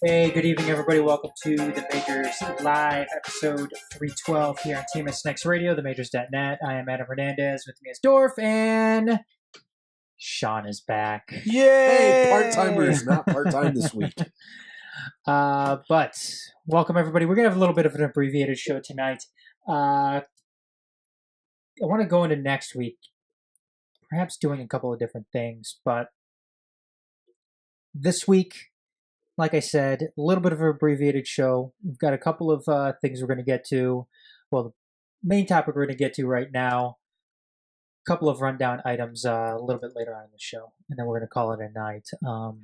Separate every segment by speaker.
Speaker 1: Hey, good evening, everybody. Welcome to the Majors Live, episode 312 here on TMS Next Radio, themajors.net. I am Adam Hernandez. With me is Dorf, and Shawn is back.
Speaker 2: Yay! Hey, part-timers, not part-time this week.
Speaker 1: But welcome, everybody. We're going to have a little bit of an abbreviated show tonight. I want to go into next week, perhaps doing a couple of different things, but this week, like I said, a little bit of an abbreviated show. We've got a couple of things we're going to get to. Well, the main topic we're going to get to right now, a couple of rundown items a little bit later on in the show, and then we're going to call it a night.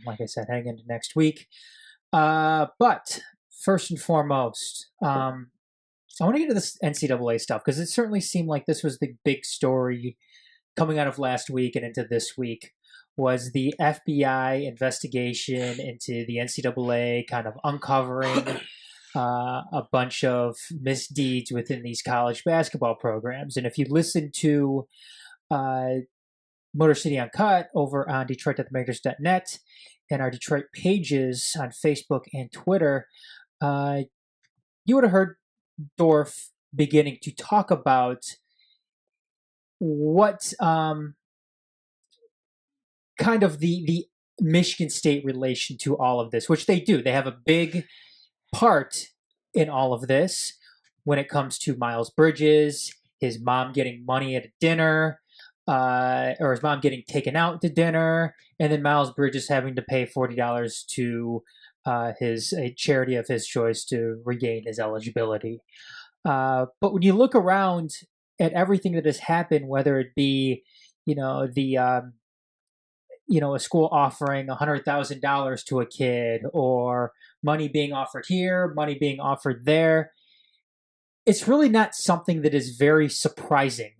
Speaker 1: Like I said, heading into next week. But first and foremost, I want to get into this NCAA stuff because it certainly seemed like this was the big story coming out of last week and into this week. Was the FBI investigation into the NCAA kind of uncovering a bunch of misdeeds within these college basketball programs. And if you listen to Motor City Uncut over on Detroit.themajors.net and our Detroit pages on Facebook and Twitter, you would have heard Dorf beginning to talk about what kind of the Michigan State relation to all of this, which they do. They have a big part in all of this when it comes to Miles Bridges, his mom getting money at a dinner, or his mom getting taken out to dinner, and then Miles Bridges having to pay $40 to a charity of his choice to regain his eligibility. But when you look around at everything that has happened, whether it be, a school offering $100,000 to a kid, or money being offered here, money being offered there, it's really not something that is very surprising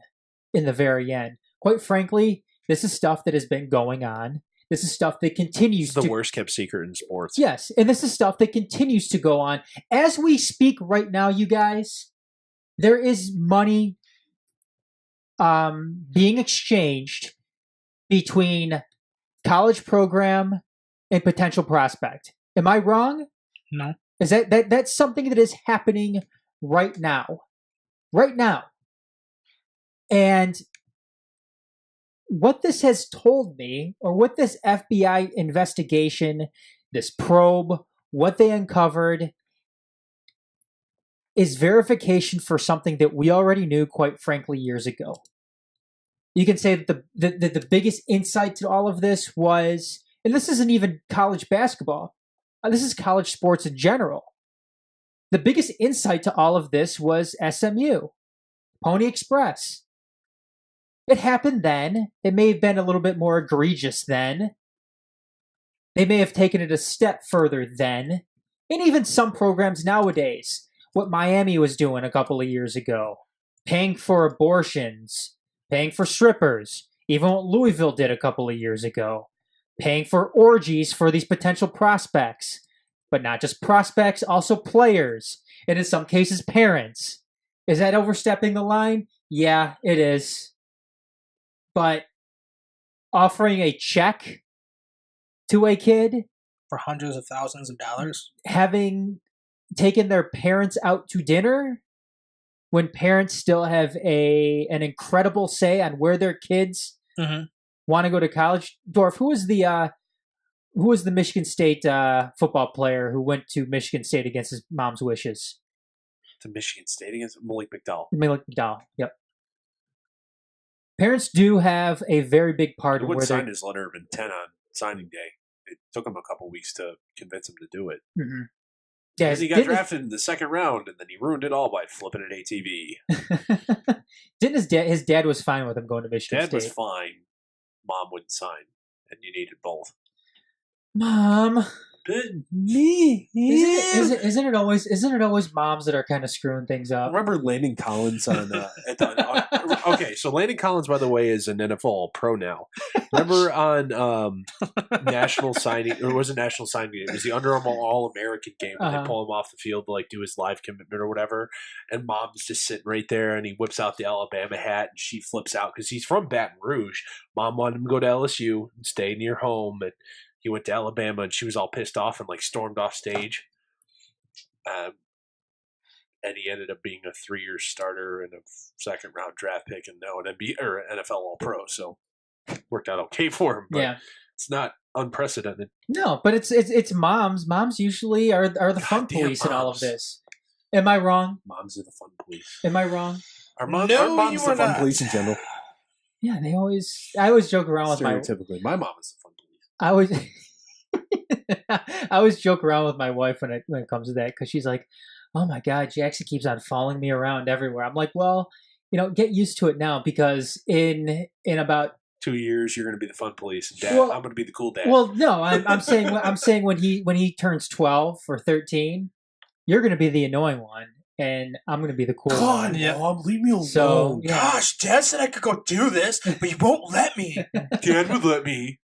Speaker 1: in the very end. Quite frankly, this is stuff that has been going on. This is stuff that continues
Speaker 2: to... the worst kept secret in sports.
Speaker 1: Yes, and this is stuff that continues to go on. As we speak right now, you guys, there is money being exchanged between college program and potential prospect. Am I wrong?
Speaker 3: No.
Speaker 1: Is that's something that is happening right now? Right now. And what this has told me, or what this FBI investigation, this probe, what they uncovered, is verification for something that we already knew, quite frankly, years ago. You can say that the biggest insight to all of this was, and this isn't even college basketball, this is college sports in general. The biggest insight to all of this was SMU, Pony Express. It happened then. It may have been a little bit more egregious then. They may have taken it a step further then. And even some programs nowadays, what Miami was doing a couple of years ago, paying for abortions, paying for strippers, even what Louisville did a couple of years ago, paying for orgies for these potential prospects, but not just prospects, also players, and in some cases, parents. Is that overstepping the line? Yeah, it is. But offering a check to a kid
Speaker 3: for hundreds of thousands of dollars,
Speaker 1: having taken their parents out to dinner, when parents still have an incredible say on where their kids want to go to college. Dorf, who was the Michigan State football player who went to Michigan State against his mom's wishes?
Speaker 2: To Michigan State against Malik McDowell.
Speaker 1: Malik McDowell, yep. Parents do have a very big part.
Speaker 2: He wouldn't sign his letter of intent on signing day. It took him a couple weeks to convince him to do it.
Speaker 1: Mm-hmm.
Speaker 2: Yeah, he got drafted in the second round, and then he ruined it all by flipping an ATV.
Speaker 1: Didn't his dad was fine with him going to Michigan State?
Speaker 2: Dad was fine. Mom wouldn't sign, and you needed both.
Speaker 1: Mom.
Speaker 3: Me.
Speaker 1: Isn't it always moms that are kind of screwing things up?
Speaker 2: Remember Landon Collins on okay, so Landon Collins, by the way, is an NFL pro now. Remember on National Signing, or was it National Signing Day? It was the Under Armour All-American game when they pull him off the field to do his live commitment or whatever, and Mom's just sitting right there, and he whips out the Alabama hat, and she flips out because he's from Baton Rouge. Mom wanted him to go to LSU and stay near home, and he went to Alabama, and she was all pissed off and like stormed off stage. And he ended up being a 3-year starter and a second-round draft pick, and now an NBA or NFL All-Pro. So worked out okay for him. But it's not unprecedented.
Speaker 1: No, but it's moms. Moms usually are the fun police in all of this. Am I wrong?
Speaker 2: Moms are the fun police.
Speaker 1: Am I wrong?
Speaker 2: Our moms the fun police in general.
Speaker 1: Yeah, I always joke around with
Speaker 2: Stereotypically, my mom is the fun police.
Speaker 1: I always joke around with my wife when it comes to that, because she's like, "Oh my God, Jackson keeps on following me around everywhere." I'm like, "Well, get used to it now, because in about
Speaker 2: 2 years you're going to be the fun police, and Dad, I'm going to be the cool dad."
Speaker 1: Well, no, I'm saying when he turns 12 or 13, you're going to be the annoying one, and I'm going to be the cool one.
Speaker 2: God, Mom, leave me alone.
Speaker 1: So,
Speaker 3: Gosh, Dad said I could go do this, but he won't let me.
Speaker 2: Dad would let me.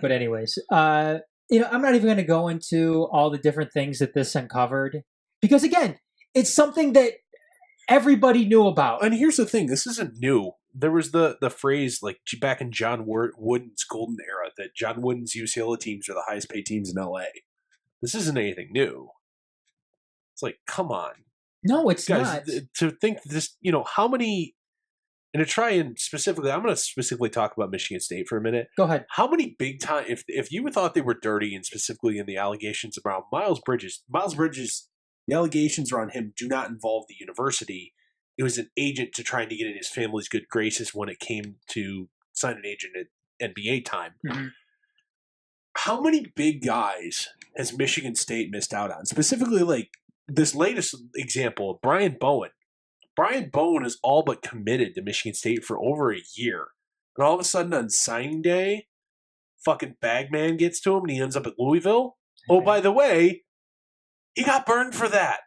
Speaker 1: But anyways, I'm not even going to go into all the different things that this uncovered, because again, it's something that everybody knew about.
Speaker 2: And here's the thing: this isn't new. There was the phrase like back in John Wooden's golden era that John Wooden's UCLA teams are the highest paid teams in LA. This isn't anything new. It's like, come on.
Speaker 1: No, it's
Speaker 2: guys,
Speaker 1: not.
Speaker 2: To think this, how many, and to try and specifically, I'm going to specifically talk about Michigan State for a minute.
Speaker 1: Go ahead.
Speaker 2: How many big time, if you thought they were dirty, and specifically in the allegations around Miles Bridges, the allegations around him do not involve the university. It was an agent to trying to get in his family's good graces when it came to sign an agent at NBA time.
Speaker 1: Mm-hmm.
Speaker 2: How many big guys has Michigan State missed out on? Specifically, like this latest example, Brian Bowen. Brian Bowen is all but committed to Michigan State for over a year. And all of a sudden on signing day, fucking Bagman gets to him and he ends up at Louisville. Oh, by the way, he got burned for that.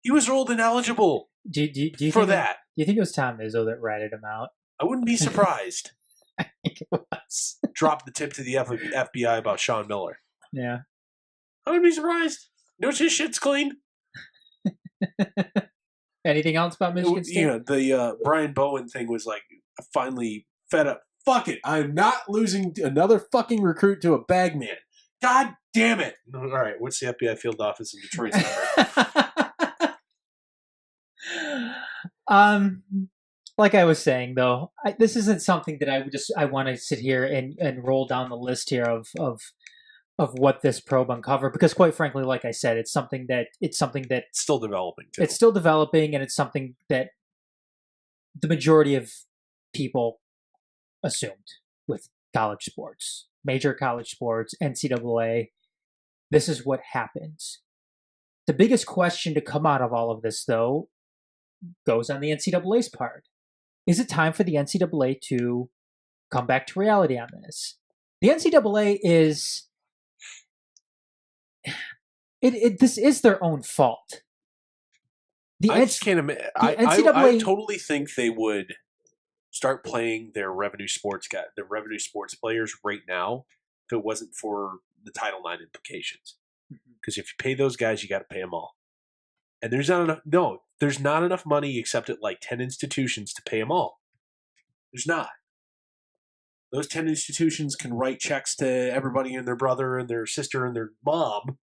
Speaker 2: He was ruled ineligible
Speaker 1: do you
Speaker 2: for
Speaker 1: think
Speaker 2: that.
Speaker 1: Do you think it was Tom Izzo that ratted him out?
Speaker 2: I wouldn't be surprised.
Speaker 1: I think it was.
Speaker 2: Drop the tip to the FBI about Sean Miller.
Speaker 1: Yeah.
Speaker 2: I wouldn't be surprised. Knows his shit's clean.
Speaker 1: Anything else about Michigan State?
Speaker 2: The Brian Bowen thing was like, finally fed up. Fuck it. I'm not losing another fucking recruit to a bagman. God damn it. All right. What's the FBI field office in Detroit's number?
Speaker 1: Like I was saying, though, this isn't something that I want to sit here and roll down the list here of what this probe uncovered, because quite frankly, like I said, it's something that
Speaker 2: still developing too.
Speaker 1: It's still developing, and it's something that the majority of people assumed with college sports, major college sports, NCAA. This is what happens. The biggest question to come out of all of this, though, goes on the NCAA's part. Is it time for the NCAA to come back to reality on this? The NCAA is... this is their own fault.
Speaker 2: I just can't imagine. I totally think they would start playing their revenue sports players right now if it wasn't for the Title IX implications. Because if you pay those guys, you got to pay them all. And there's not enough. No, there's not enough money except at like 10 institutions to pay them all. There's not. Those 10 institutions can write checks to everybody and their brother and their sister and their mom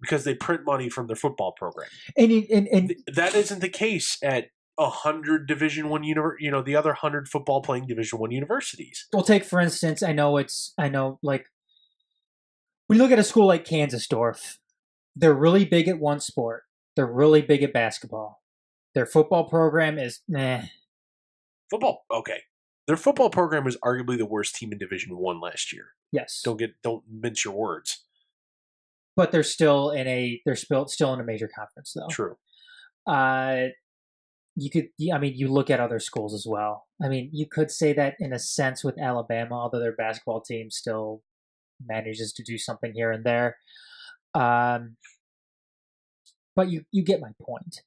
Speaker 2: because they print money from their football program. And that isn't the case at 100 Division I, the other 100 football playing Division I universities.
Speaker 1: Well, take for instance, like when you look at a school like Kansas Dorf, they're really big at one sport. They're really big at basketball. Their football program is meh.
Speaker 2: Football, okay. Their football program was arguably the worst team in Division I last year.
Speaker 1: Yes.
Speaker 2: Don't mince your words.
Speaker 1: But they're still in a major conference, though.
Speaker 2: True.
Speaker 1: You look at other schools as well. I mean, you could say that in a sense with Alabama, although their basketball team still manages to do something here and there. But you get my point.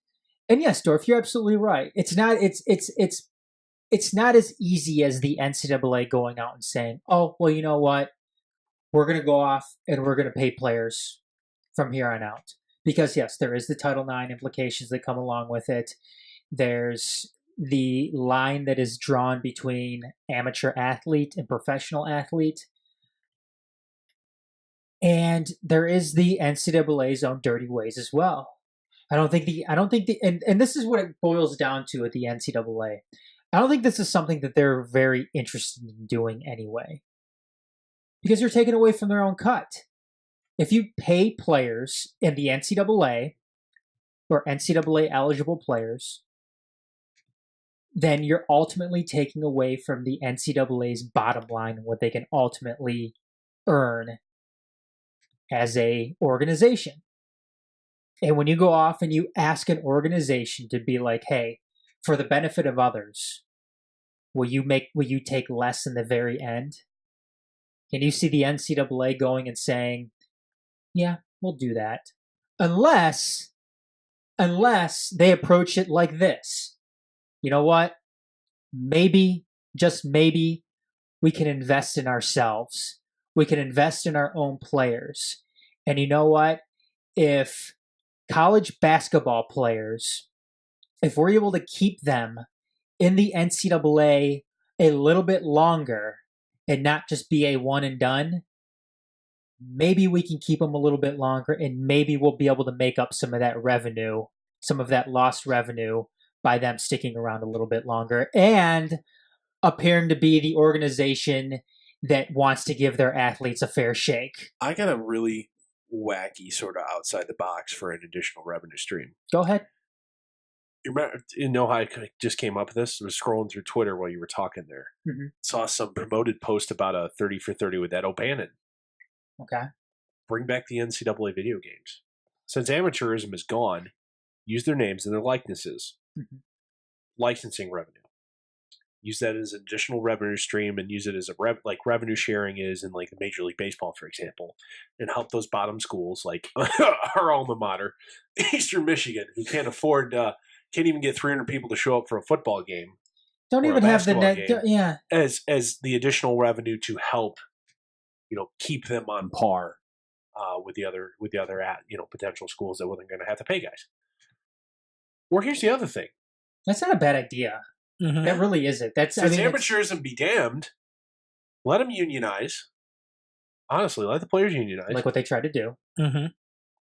Speaker 1: And yes, Dorf, you're absolutely right. It's not as easy as the NCAA going out and saying, "Oh, well, you know what? We're going to go off and we're going to pay players from here on out." Because yes, there is the Title IX implications that come along with it. There's the line that is drawn between amateur athlete and professional athlete. And there is the NCAA's own dirty ways as well. I don't think and this is what it boils down to at the NCAA. I don't think this is something that they're very interested in doing anyway. Because you're taking away from their own cut. If you pay players in the NCAA or NCAA eligible players, then you're ultimately taking away from the NCAA's bottom line and what they can ultimately earn as a organization. And when you go off and you ask an organization to be like, hey, for the benefit of others, will you take less in the very end? Can you see the NCAA going and saying, yeah, we'll do that? Unless they approach it like this. You know what? Maybe, just maybe, we can invest in ourselves. We can invest in our own players. And you know what? If college basketball players, if we're able to keep them in the NCAA a little bit longer and not just be a one and done, maybe we can keep them a little bit longer and maybe we'll be able to make up some of that revenue, some of that lost revenue by them sticking around a little bit longer and appearing to be the organization that wants to give their athletes a fair shake.
Speaker 2: I got a really wacky sort of outside the box for an additional revenue stream.
Speaker 1: Go ahead.
Speaker 2: You know how I just came up with this? I was scrolling through Twitter while you were talking there.
Speaker 1: Mm-hmm.
Speaker 2: Saw some promoted post about a 30 for 30 with Ed O'Bannon.
Speaker 1: Okay.
Speaker 2: Bring back the NCAA video games. Since amateurism is gone, use their names and their likenesses.
Speaker 1: Mm-hmm.
Speaker 2: Licensing revenue. Use that as an additional revenue stream and use it as like revenue sharing is in like the Major League Baseball, for example, and help those bottom schools like our alma mater, Eastern Michigan, who can't even get 300 people to show up for a football game.
Speaker 1: Don't even have the net. Yeah.
Speaker 2: As the additional revenue to help, keep them on par with the other potential schools that wasn't going to have to pay guys. Or here's the other thing.
Speaker 1: That's not a bad idea. Mm-hmm. That really isn't.
Speaker 2: Amateurism be damned. Let them unionize. Honestly, let the players unionize.
Speaker 1: Like what they tried to do. Mm-hmm.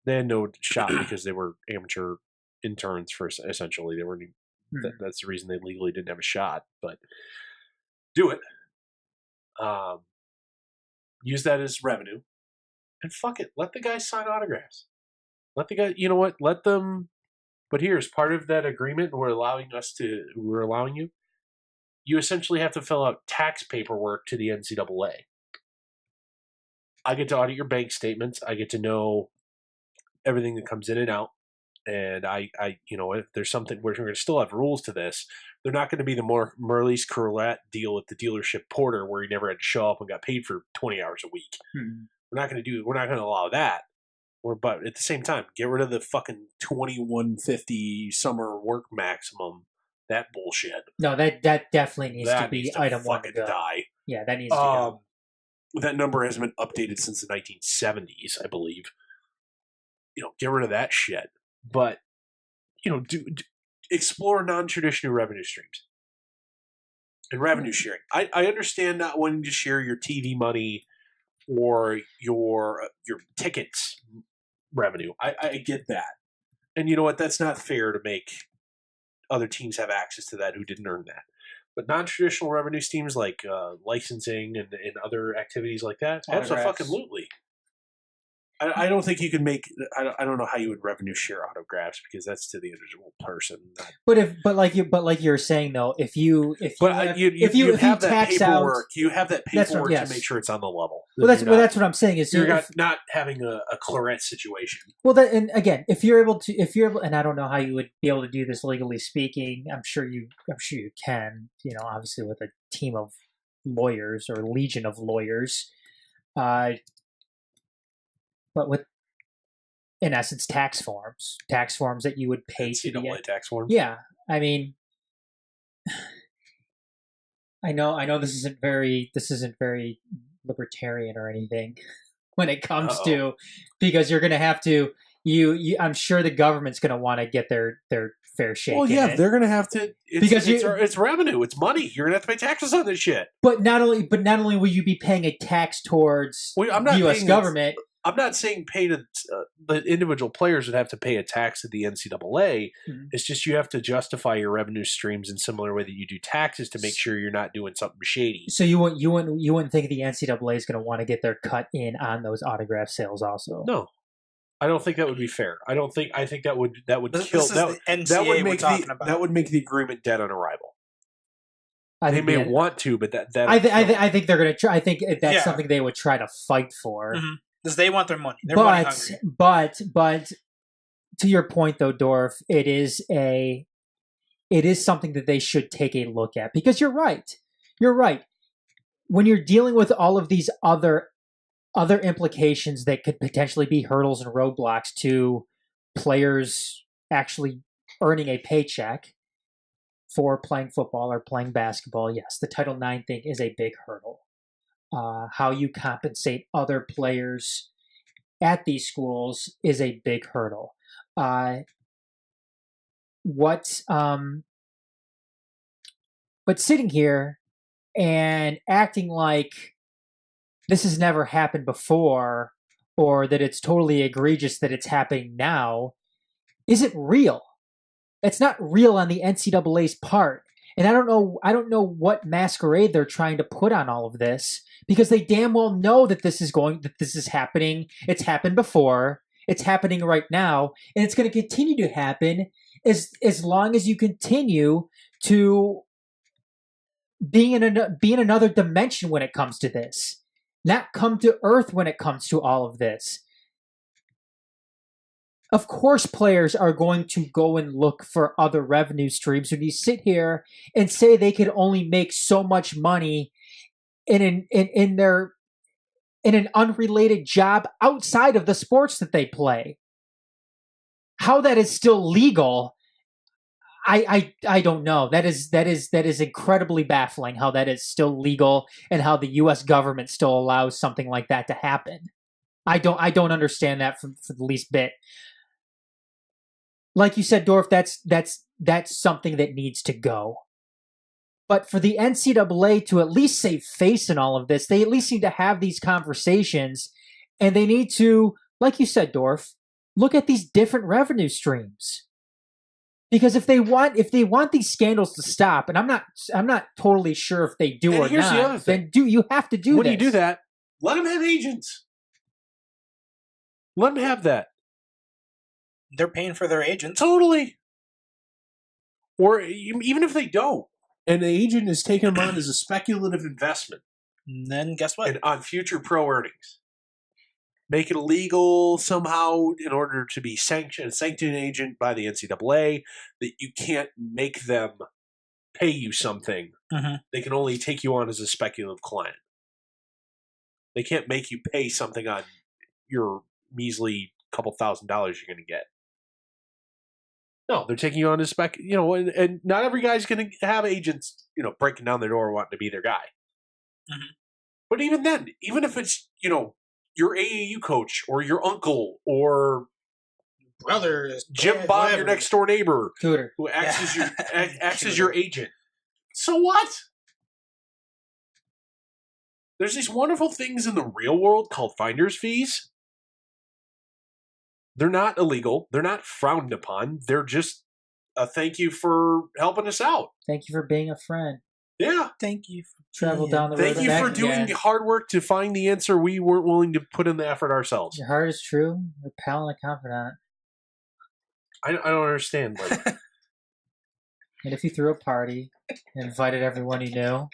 Speaker 2: They had no shot because they were amateur interns first. Essentially, they were. That's the reason they legally didn't have a shot. But do it. Use that as revenue, and fuck it. Let the guys sign autographs. Let the guy. You know what? Let them. But here's part of that agreement. We're allowing you. You essentially have to fill out tax paperwork to the NCAA. I get to audit your bank statements. I get to know everything that comes in and out. And if there's something, we're going to still have rules to this. They're not going to be the more Merlis Curlette deal at the dealership porter where he never had to show up and got paid for 20 hours a week. Mm-hmm. We're not going to allow that. But at the same time, get rid of the fucking $21.50 summer work maximum. That bullshit.
Speaker 1: No, that definitely needs to be item one to go.
Speaker 2: Die.
Speaker 1: Yeah, that needs to go.
Speaker 2: That number hasn't been updated since the 1970s, I believe. Get rid of that shit. But explore non-traditional revenue streams and revenue sharing. I understand not wanting to share your TV money or your tickets revenue. I get that. And you know what? That's not fair to make other teams have access to that who didn't earn that. But non-traditional revenue streams like licensing and other activities like that, absolutely. I don't think you can make. I don't know how you would revenue share autographs because that's to the individual person.
Speaker 1: But like you're saying though, if you
Speaker 2: have that
Speaker 1: tax
Speaker 2: paperwork,
Speaker 1: out,
Speaker 2: you have that paperwork to make sure it's on the level.
Speaker 1: Well, that's what I'm saying is
Speaker 2: you're not having a Claret situation.
Speaker 1: Well, and again, if you're able, and I don't know how you would be able to do this legally speaking. I'm sure you can. Obviously with a team of lawyers or legion of lawyers. But with, in essence, tax forms that you would pay to the
Speaker 2: tax forms.
Speaker 1: Yeah, I mean, I know this isn't very libertarian or anything when it comes to, because you're going to have to I'm sure the government's going to want to get their fair shake.
Speaker 2: Well, yeah,
Speaker 1: in it.
Speaker 2: they're going to have to
Speaker 1: Because
Speaker 2: it's revenue, it's money. You're going to have to pay taxes on this shit.
Speaker 1: But not only will you be paying a tax towards the U.S. government.
Speaker 2: I'm not saying pay to the individual players would have to pay a tax to the NCAA. Mm-hmm. It's just you have to justify your revenue streams in similar way that you do taxes to make sure you're not doing something shady.
Speaker 1: So you wouldn't think the NCAA is going to want to get their cut in on those autograph sales also?
Speaker 2: No. I don't think that would be fair. I think that would kill that would make the agreement dead on arrival. They may want to, but
Speaker 1: I think they're going to try. I think that's something they would try to fight for.
Speaker 3: Mm-hmm. Because they want their money. They're money hungry.
Speaker 1: But to your point, though, Dorf, it is something that they should take a look at. Because you're right. You're right. When you're dealing with all of these other implications that could potentially be hurdles and roadblocks to players actually earning a paycheck for playing football or playing basketball, yes, the Title IX thing is a big hurdle. How you compensate other players at these schools is a big hurdle. But sitting here and acting like this has never happened before, or that it's totally egregious that it's happening now, isn't real. It's not real on the NCAA's part. And I don't know what masquerade they're trying to put on all of this, because they damn well know that this is happening. It's happened before. It's happening right now, and it's going to continue to happen as long as you continue to be in another dimension when it comes to this. Not come to earth when it comes to all of this. Of course, players are going to go and look for other revenue streams. When you sit here and say they could only make so much money in an unrelated job outside of the sports that they play, how that is still legal, I don't know. That is incredibly baffling. How that is still legal and how the U.S. government still allows something like that to happen. I don't understand that for the least bit. Like you said, Dorf, that's something that needs to go. But for the NCAA to at least save face in all of this, they at least need to have these conversations, and they need to, like you said, Dorf, look at these different revenue streams. Because if they want these scandals to stop, and I'm not totally sure if they do or not,
Speaker 2: the other thing.
Speaker 1: Then you have to do
Speaker 2: when
Speaker 1: this.
Speaker 2: you do that, let them have agents. Let them have that.
Speaker 3: They're paying for their agents.
Speaker 2: Totally. Or even if they don't, and the agent is taking them on as a speculative investment.
Speaker 3: And then guess what?
Speaker 2: And on future pro earnings. Make it illegal somehow in order to be sanctioned agent by the NCAA, that you can't make them pay you something.
Speaker 3: Mm-hmm.
Speaker 2: They can only take you on as a speculative client. They can't make you pay something on your measly couple $1,000s you're going to get. No, they're taking you on as and not every guy's going to have agents, breaking down their door wanting to be their guy.
Speaker 3: Mm-hmm.
Speaker 2: But even then, even if it's, your AAU coach or your uncle or
Speaker 3: brother,
Speaker 2: Jim Bob,
Speaker 3: whatever.
Speaker 2: your next door neighbor,
Speaker 1: Cooter,
Speaker 2: who acts as your agent. So what? There's these wonderful things in the real world called finder's fees. They're not illegal. They're not frowned upon. They're just a thank you for helping us out.
Speaker 1: Thank you for being a friend.
Speaker 2: Yeah.
Speaker 3: Thank you for
Speaker 1: travel down the road.
Speaker 2: Thank you for doing the hard work to find the answer we weren't willing to put in the effort ourselves.
Speaker 1: Your heart is true. Your pal and a confidant.
Speaker 2: I don't understand.
Speaker 1: And if you threw a party and invited everyone you knew,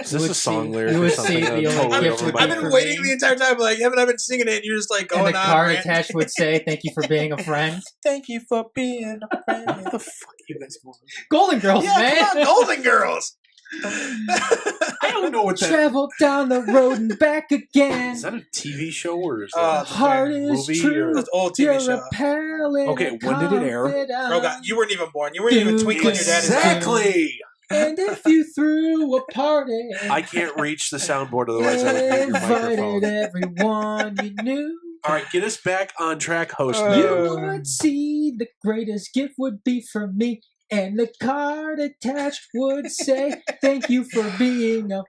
Speaker 2: is this a song lyric
Speaker 1: you
Speaker 2: or
Speaker 1: would
Speaker 2: something?
Speaker 1: See the only gift would be
Speaker 3: I've been waiting the entire time. Like, haven't I been singing it? And you're just like going on.
Speaker 1: And the card attached would say, "Thank you for being a friend."
Speaker 3: Thank you for being a friend.
Speaker 2: What the fuck are you guys going?
Speaker 1: Golden Girls, man.
Speaker 3: Come on, Golden Girls.
Speaker 2: I don't know what that.
Speaker 1: Travel down the road and back again.
Speaker 2: Is that a TV show or is that
Speaker 1: heart
Speaker 2: a
Speaker 1: is
Speaker 2: movie?
Speaker 1: true.
Speaker 3: It's an old TV
Speaker 1: You're
Speaker 3: show.
Speaker 1: A pal and
Speaker 2: okay, when did it air?
Speaker 3: Bro, God, you weren't even born. You weren't even twinkling your dad's
Speaker 2: Exactly.
Speaker 1: And if you threw a party,
Speaker 2: I can't reach the soundboard, otherwise I would hit your microphone.
Speaker 1: Invited everyone you knew.
Speaker 2: All right, get us back on track, host.
Speaker 1: You would see the greatest gift would be from me, and the card attached would say, "Thank you for being a."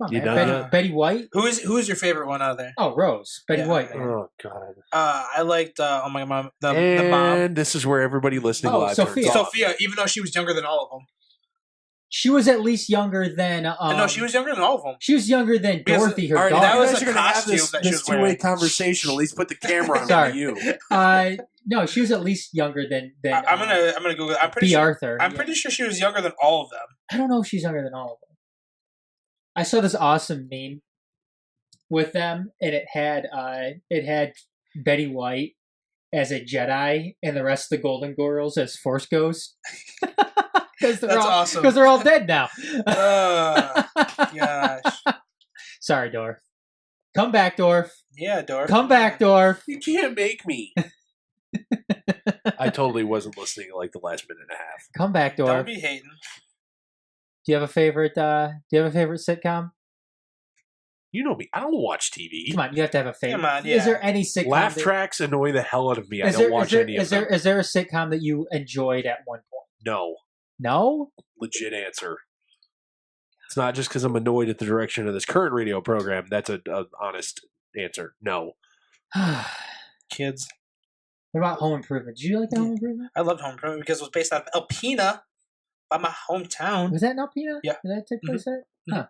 Speaker 1: Come on,
Speaker 2: You
Speaker 1: man.
Speaker 2: done yet?
Speaker 1: Betty White.
Speaker 3: Who is your favorite one out there?
Speaker 1: Oh, Rose. Betty
Speaker 3: Yeah.
Speaker 1: White. Man.
Speaker 2: Oh God.
Speaker 3: I liked my mom. The mom.
Speaker 2: And this is where everybody listening live
Speaker 1: Sophia.
Speaker 2: turns off.
Speaker 3: Sophia, even though she was younger than all of them.
Speaker 1: She was at least younger than.
Speaker 3: No, she was younger than all of them.
Speaker 1: She was younger than
Speaker 3: Because-
Speaker 1: Dorothy, her
Speaker 2: All right,
Speaker 1: daughter.
Speaker 3: that
Speaker 2: now
Speaker 3: was
Speaker 2: you guys
Speaker 3: a
Speaker 2: are going to have
Speaker 3: costume
Speaker 2: this,
Speaker 3: that she
Speaker 2: this
Speaker 3: was
Speaker 2: two-way
Speaker 3: wearing.
Speaker 2: conversation. At least put the camera on
Speaker 1: Sorry.
Speaker 2: you.
Speaker 1: No, she was at least younger than.
Speaker 3: I'm gonna Google it. I'm pretty
Speaker 1: B.
Speaker 3: sure.
Speaker 1: Arthur.
Speaker 3: I'm pretty sure she was younger than all of them.
Speaker 1: I don't know if she's younger than all of them. I saw this awesome meme with them, and it had Betty White as a Jedi and the rest of the Golden Girls as Force Ghosts. Because
Speaker 3: That's awesome.
Speaker 1: Because they're all dead now.
Speaker 3: Gosh.
Speaker 1: Sorry, Dorf. Come back, Dorf.
Speaker 3: Yeah, Dorf.
Speaker 1: Come back, Dorf.
Speaker 2: You can't make me. I totally wasn't listening like the last minute and a half.
Speaker 1: Come back, Dorf.
Speaker 3: Don't be hating.
Speaker 1: Do you have a favorite? Do you have a favorite sitcom?
Speaker 2: You know me. I don't watch TV.
Speaker 1: Come on, you have to have a favorite.
Speaker 3: Come on,
Speaker 1: Is
Speaker 3: yeah.
Speaker 1: there any sitcom?
Speaker 2: Laugh
Speaker 1: that-
Speaker 2: tracks annoy the hell out of me. I
Speaker 1: Is
Speaker 2: don't
Speaker 1: there,
Speaker 2: watch
Speaker 1: is there,
Speaker 2: any of
Speaker 1: is
Speaker 2: them.
Speaker 1: there is there a sitcom that you enjoyed at one point?
Speaker 2: No.
Speaker 1: No.
Speaker 2: Legit answer. It's not just because I'm annoyed at the direction of this current radio program. That's a honest answer. No.
Speaker 1: What
Speaker 3: Kids.
Speaker 1: about Home Improvement? Did you like Home Improvement?
Speaker 3: I loved Home Improvement because it was based out of Alpena, by my hometown.
Speaker 1: Was that in Alpena?
Speaker 3: Yeah.
Speaker 1: Did that take place there? Huh.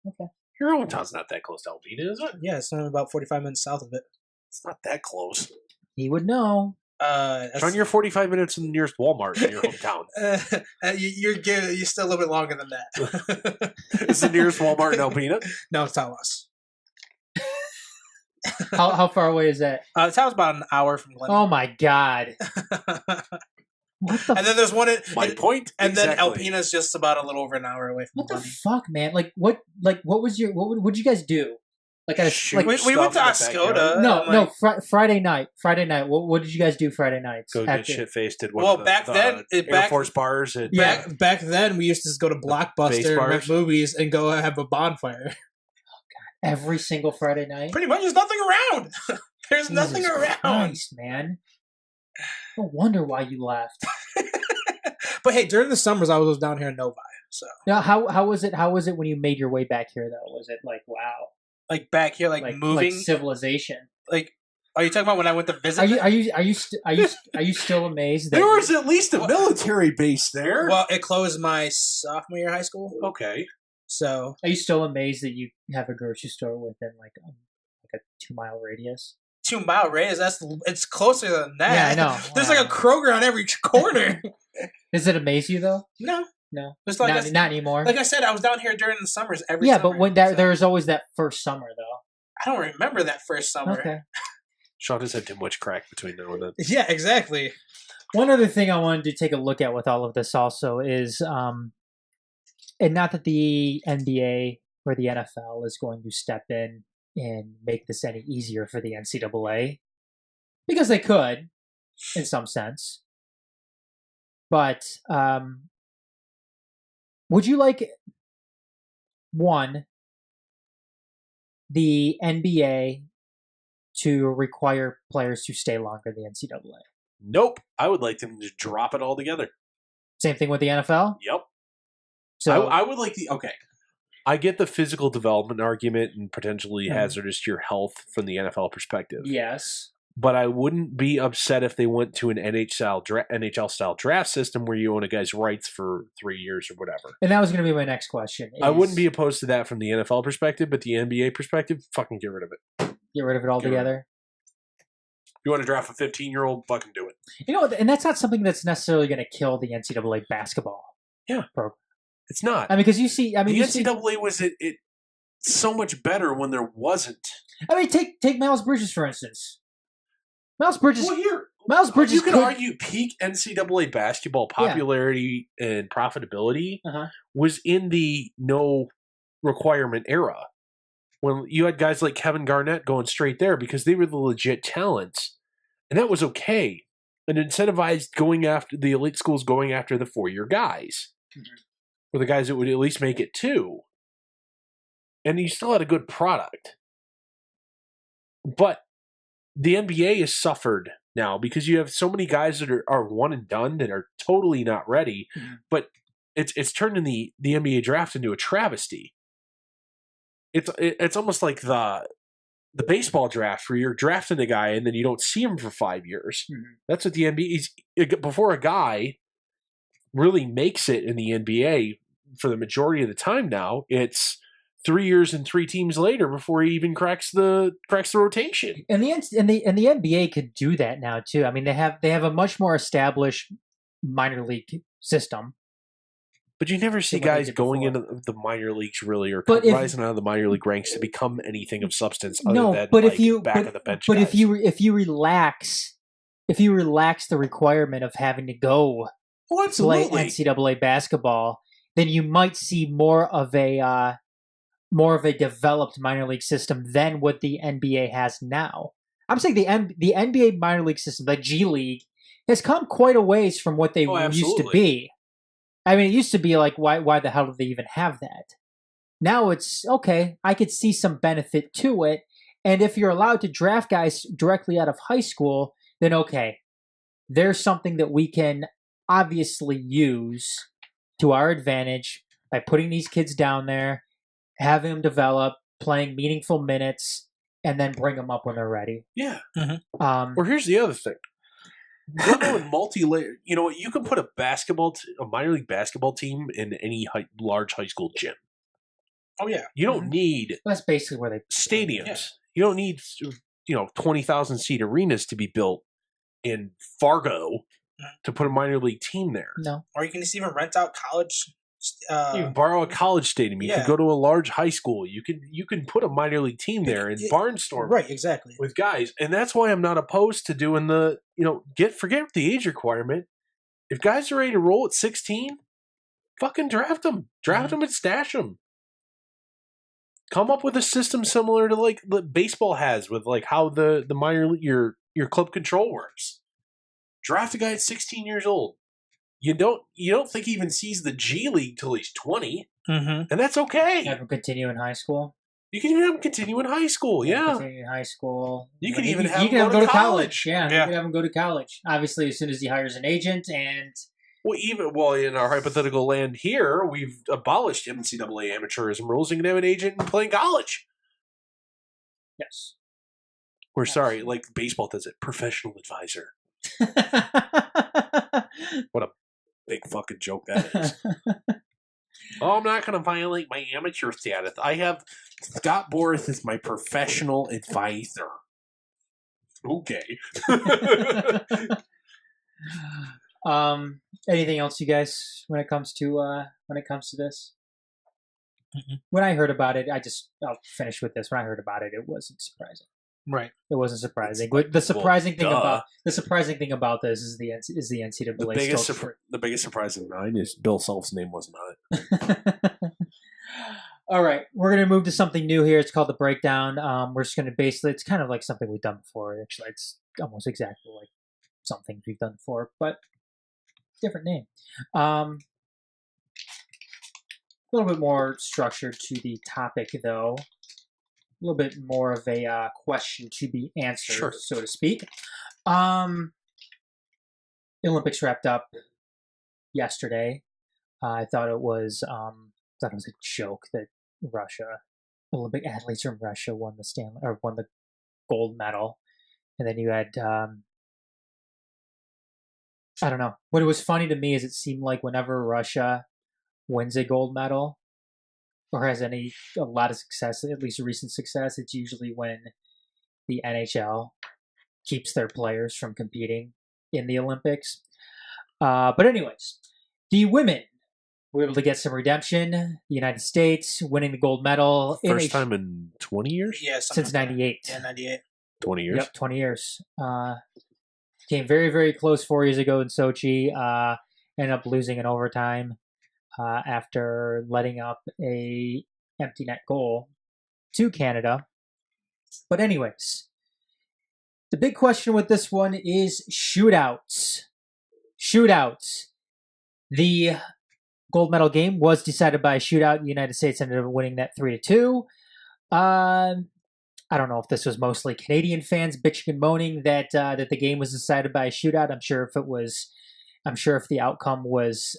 Speaker 1: Okay.
Speaker 2: Your hometown's not that close to Alpena, is it?
Speaker 3: Yeah, it's only about 45 minutes south of it.
Speaker 2: It's not that close.
Speaker 1: He would know.
Speaker 2: Sean, you're 45 minutes from the nearest Walmart in your hometown.
Speaker 3: You're still a little bit longer than that.
Speaker 2: Is the nearest Walmart in Alpena?
Speaker 3: No, it's Tawas.
Speaker 1: How far away is that?
Speaker 3: Tawas about an hour from Glen.
Speaker 1: Oh my god. What the
Speaker 3: And then there's one in,
Speaker 2: My point.
Speaker 3: and then
Speaker 2: exactly.
Speaker 3: Alpena's just about a little over an hour away from
Speaker 1: what the
Speaker 3: Glen.
Speaker 1: fuck, man? What was your what'd you guys do? Like at a
Speaker 2: Shoot.
Speaker 1: like
Speaker 3: We went to
Speaker 2: Stuff in the backyard.
Speaker 3: Oscoda.
Speaker 1: Friday night. What did you guys do Friday nights?
Speaker 2: Go get
Speaker 1: after-
Speaker 2: shit faced at
Speaker 3: Well,
Speaker 2: one
Speaker 3: back
Speaker 2: of the,
Speaker 3: then-
Speaker 2: Air
Speaker 3: back-
Speaker 2: Force bars. And,
Speaker 1: Yeah.
Speaker 3: Back then, we used to just go to
Speaker 2: Base
Speaker 3: Blockbuster and
Speaker 2: bars?
Speaker 3: rent movies and go have a bonfire.
Speaker 1: Every single Friday night.
Speaker 3: Pretty much, there's nothing around. There's nothing
Speaker 1: Jesus
Speaker 3: around.
Speaker 1: Christ, man. No wonder why you left.
Speaker 3: But hey, during the summers, I was down here in Novi. So,
Speaker 1: Now, how was it? How was it when you made your way back here? Though, was it like wow,
Speaker 3: like back here, like moving,
Speaker 1: like civilization?
Speaker 3: like. Are you talking about when I went to visit?
Speaker 1: Are you still amazed that
Speaker 2: There was at least a military base there.
Speaker 3: Well, it closed my sophomore year of high school.
Speaker 2: Okay.
Speaker 3: So
Speaker 1: are you still amazed that you have a grocery store within like a 2-mile radius?
Speaker 3: 2 mile radius. It's closer than that.
Speaker 1: Yeah, I know.
Speaker 3: There's like a Kroger on every corner.
Speaker 1: Does it amaze you though?
Speaker 3: No,
Speaker 1: No,
Speaker 3: it's like
Speaker 1: not anymore.
Speaker 3: like I said, I was down here during the summers every.
Speaker 1: Yeah,
Speaker 3: summer,
Speaker 1: but when
Speaker 3: so-
Speaker 1: there was always that first summer though.
Speaker 3: I don't remember that first summer.
Speaker 1: Okay.
Speaker 2: Sean has had too much crack between now and then.
Speaker 3: Yeah, exactly.
Speaker 1: One other thing I wanted to take a look at with all of this also is, and not that the NBA or the NFL is going to step in and make this any easier for the NCAA, because they could, in some sense. But would you like the NBA to require players to stay longer in the NCAA?
Speaker 2: Nope. I would like them to drop it all together.
Speaker 1: Same thing with the NFL.
Speaker 2: Yep.
Speaker 1: So
Speaker 2: I would like the okay. I get the physical development argument and potentially hazardous to your health from the NFL perspective.
Speaker 1: yes,
Speaker 2: But I wouldn't be upset if they went to an NHL style draft system where you own a guy's rights for 3 years or whatever.
Speaker 1: and that was going to be my next question.
Speaker 2: I wouldn't be opposed to that from the NFL perspective, but the NBA perspective, fucking get rid of it.
Speaker 1: get rid of it altogether.
Speaker 2: If you want to draft a 15-year-old, fucking do it.
Speaker 1: You know, and that's not something that's necessarily going to kill the NCAA basketball.
Speaker 2: Yeah.
Speaker 1: program.
Speaker 2: It's not.
Speaker 1: I mean, because you see,
Speaker 2: the NCAA was it so much better when there wasn't.
Speaker 1: take Miles Bridges for instance. Miles Bridges.
Speaker 2: Well, here,
Speaker 1: Miles Bridges.
Speaker 2: you could
Speaker 1: could-
Speaker 2: argue peak NCAA basketball popularity and profitability
Speaker 1: Uh-huh.
Speaker 2: was in the no requirement era. When you had guys like Kevin Garnett going straight there because they were the legit talents. And that was okay. And incentivized going after the elite schools going after the 4-year guys. Or the guys that would at least make it 2. And you still had a good product. But the NBA has suffered now because you have so many guys that are one and done that are totally not ready.
Speaker 1: Mhm.
Speaker 2: But it's turned in the NBA draft into a travesty. It's almost like the baseball draft where you're drafting a guy and then you don't see him for 5 years.
Speaker 1: Mhm.
Speaker 2: That's what the NBA is. Before a guy really makes it in the NBA for the majority of the time now, it's 3 years and 3 teams later before he even cracks the rotation.
Speaker 1: And the NBA could do that now too. I mean, they have a much more established minor league system.
Speaker 2: But you never see
Speaker 1: Than what they
Speaker 2: guys
Speaker 1: did
Speaker 2: going
Speaker 1: before.
Speaker 2: into the minor leagues really, or
Speaker 1: But if-
Speaker 2: rising out of the minor league ranks to become anything of substance other
Speaker 1: No,
Speaker 2: than
Speaker 1: but
Speaker 2: like
Speaker 1: if you
Speaker 2: back of the bench
Speaker 1: but
Speaker 2: guys.
Speaker 1: if you relax the requirement of having to go
Speaker 3: Oh,
Speaker 1: play
Speaker 3: absolutely.
Speaker 1: NCAA basketball, then you might see more of a developed minor league system than what the NBA has now. I'm saying the NBA minor league system, the G League, has come quite a ways from what they
Speaker 2: Oh,
Speaker 1: used to
Speaker 2: absolutely.
Speaker 1: be. I mean, it used to be like, why the hell do they even have that? Now it's, okay, I could see some benefit to it. And if you're allowed to draft guys directly out of high school, then okay, there's something that we can obviously use to our advantage by putting these kids down there, having them develop, playing meaningful minutes, and then bring them up when they're ready.
Speaker 2: Yeah.
Speaker 1: Um,
Speaker 2: Or here's the other thing. We're going multi-layer. You know, you can put a minor league basketball team in any large high school gym.
Speaker 3: Oh yeah.
Speaker 2: You don't need
Speaker 1: that's basically where they
Speaker 2: stadiums.
Speaker 3: Yeah.
Speaker 2: You don't need 20,000 seat arenas to be built in Fargo to put a minor league team there.
Speaker 1: no.
Speaker 3: Or you can just even rent out college.
Speaker 2: You can borrow a college stadium. You
Speaker 3: yeah.
Speaker 2: can go to a large high school. You can put a minor league team there and barnstorm
Speaker 3: Right, exactly.
Speaker 2: with guys. And that's why I'm not opposed to doing the forget the age requirement. If guys are ready to roll at 16, fucking draft them. Draft them and stash them. Come up with a system similar to like what baseball has with like how the minor league your club control works. Draft a guy at 16 years old. You don't think he even sees the G League till he's 20,
Speaker 3: Mm-hmm.
Speaker 2: and that's okay.
Speaker 1: Have them continue in high school.
Speaker 2: You can even have him continue in high school. Yeah,
Speaker 1: Continue in high school.
Speaker 2: You can
Speaker 1: You
Speaker 2: even
Speaker 1: can
Speaker 2: have him
Speaker 1: have
Speaker 2: go
Speaker 1: him
Speaker 2: to college.
Speaker 1: Yeah,
Speaker 3: Yeah.
Speaker 1: you can have him go to college. Obviously, as soon as he hires an agent and
Speaker 2: Well, in our hypothetical land here, we've abolished NCAA amateurism rules. You can have an agent and play in college.
Speaker 1: yes.
Speaker 2: We're sorry, like baseball does it. Professional advisor. Big fucking joke that is. Oh, I'm not going to violate my amateur status. I have Scott Boris as my professional advisor. Okay.
Speaker 1: Anything else, you guys, when it comes to this? When I heard about it, I'll finish with this. When I heard about it, it wasn't surprising.
Speaker 3: Right.
Speaker 1: It wasn't surprising.
Speaker 2: It's like,
Speaker 1: The surprising thing
Speaker 2: duh.
Speaker 1: about this is the NCAA.
Speaker 2: The biggest,
Speaker 1: still free.
Speaker 2: the biggest surprise of mine is Bill Self's name wasn't on it.
Speaker 1: All right, we're going to move to something new here. It's called the breakdown. We're just going to basically, it's kind of like something we've done before. Actually, it's almost exactly like something we've done before, but different name. A little bit more structure to the topic, though. A little bit more of a question to be answered,
Speaker 2: Sure.
Speaker 1: so to speak. The Olympics wrapped up yesterday. I thought it was a joke that Olympic athletes from Russia won the gold medal, and then you had I don't know. What was funny to me is it seemed like whenever Russia wins a gold medal or has a lot of success, at least recent success, it's usually when the NHL keeps their players from competing in the Olympics. But anyways, the women were able to get some redemption. The United States winning the gold medal
Speaker 2: First time in 20 years?
Speaker 3: Yeah.
Speaker 1: since '98.
Speaker 3: Yeah, 98.
Speaker 2: 20 years?
Speaker 1: Yep, 20 years. Came very, very close 4 years ago in Sochi. Ended up losing in overtime after letting up a empty net goal to Canada. But anyways, the big question with this one is shootouts. Shootouts. The gold medal game was decided by a shootout. The United States ended up winning that 3-2. I don't know if this was mostly Canadian fans bitching and moaning that the game was decided by a shootout. I'm sure if the outcome was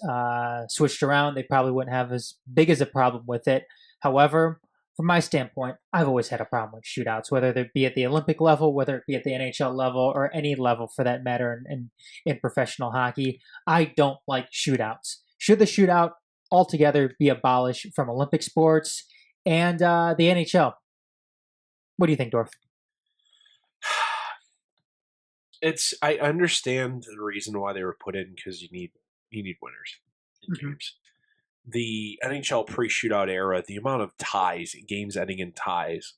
Speaker 1: switched around, they probably wouldn't have as big as a problem with it. However, from my standpoint, I've always had a problem with shootouts, whether they be at the Olympic level, whether it be at the NHL level, or any level for that matter in professional hockey. I don't like shootouts. Should the shootout altogether be abolished from Olympic sports and the NHL? What do you think, Dorf?
Speaker 2: I understand the reason why they were put in, because you need winners in games. The NHL pre-shootout era, the amount of ties, games ending in ties,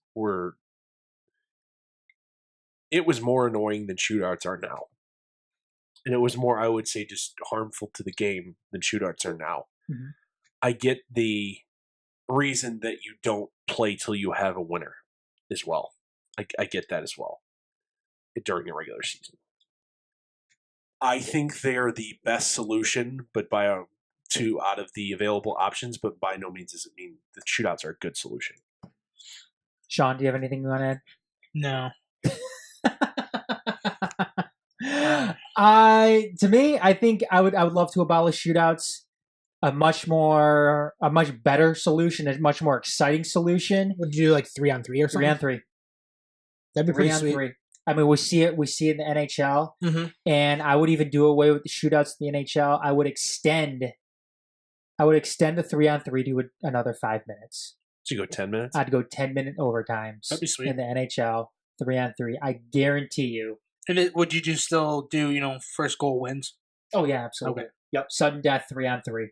Speaker 2: it was more annoying than shootouts are now. And it was more, I would say, just harmful to the game than shootouts are now. Mm-hmm. I get the reason that you don't play till you have a winner as well. I get that as well during the regular season. I think they're the best solution, but two out of the available options, but by no means does it mean the shootouts are a good solution.
Speaker 1: Shawn, do you have anything you want to add?
Speaker 3: No.
Speaker 1: To me, I think I would love to abolish shootouts. A much better solution, a much more exciting solution.
Speaker 4: Would you do like 3-on-3 or something?
Speaker 1: 3-on-3.
Speaker 4: That'd be pretty sweet.
Speaker 1: 3-on-3. I mean, we see it in the NHL, and I would even do away with the shootouts in the NHL. I would extend the 3-on-3 to another 5 minutes.
Speaker 2: So you go 10 minutes?
Speaker 1: I'd go 10-minute overtimes.
Speaker 3: That'd be sweet.
Speaker 1: In the NHL, 3-on-3. I guarantee you.
Speaker 3: And would you still do, first goal wins?
Speaker 1: Oh, yeah, absolutely.
Speaker 3: Okay.
Speaker 1: Yep, sudden death, 3-on-3.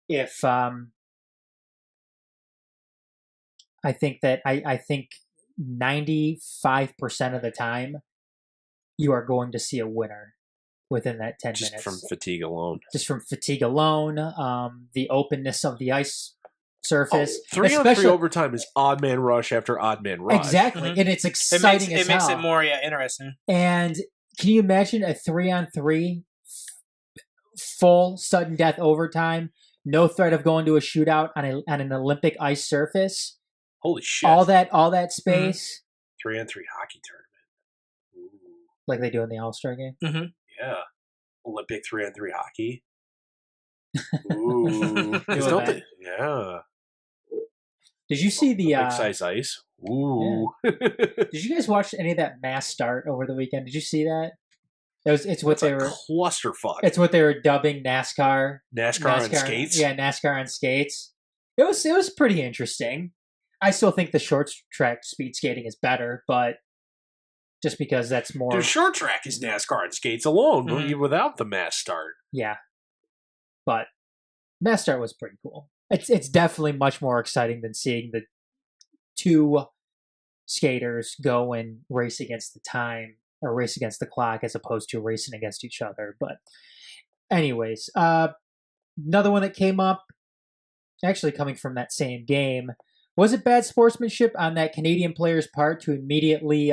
Speaker 1: If, I think 95% of the time, you are going to see a winner within that 10 minutes.
Speaker 2: Just from fatigue alone.
Speaker 1: The openness of the ice surface.
Speaker 2: 3-on-3 overtime is odd man rush after odd man rush.
Speaker 1: Exactly, and it's exciting as hell.
Speaker 3: It makes it more interesting.
Speaker 1: And can you imagine a 3-on-3 full sudden death overtime, no threat of going to a shootout on an Olympic ice surface?
Speaker 2: Holy shit!
Speaker 1: All that space.
Speaker 2: 3-on-3 hockey tournament. Ooh.
Speaker 1: Like they do in the All-Star game.
Speaker 3: Mm-hmm.
Speaker 2: Yeah, Olympic 3-on-3 hockey. Ooh, yeah.
Speaker 1: Did you see the
Speaker 2: big size ice? Ooh.
Speaker 1: Yeah. Did you guys watch any of that mass start over the weekend? Did you see that? It's what they were
Speaker 2: clusterfuck.
Speaker 1: It's what they were dubbing NASCAR.
Speaker 2: NASCAR on skates.
Speaker 1: Yeah, NASCAR on skates. It was pretty interesting. I still think the short track speed skating is better, but just because that's more.
Speaker 2: The short track is NASCAR on skates alone, without the mass start.
Speaker 1: Yeah, but mass start was pretty cool. It's definitely much more exciting than seeing the two skaters go and race against the time or race against the clock as opposed to racing against each other. But anyways, another one that came up, actually coming from that same game, was it bad sportsmanship on that Canadian player's part to immediately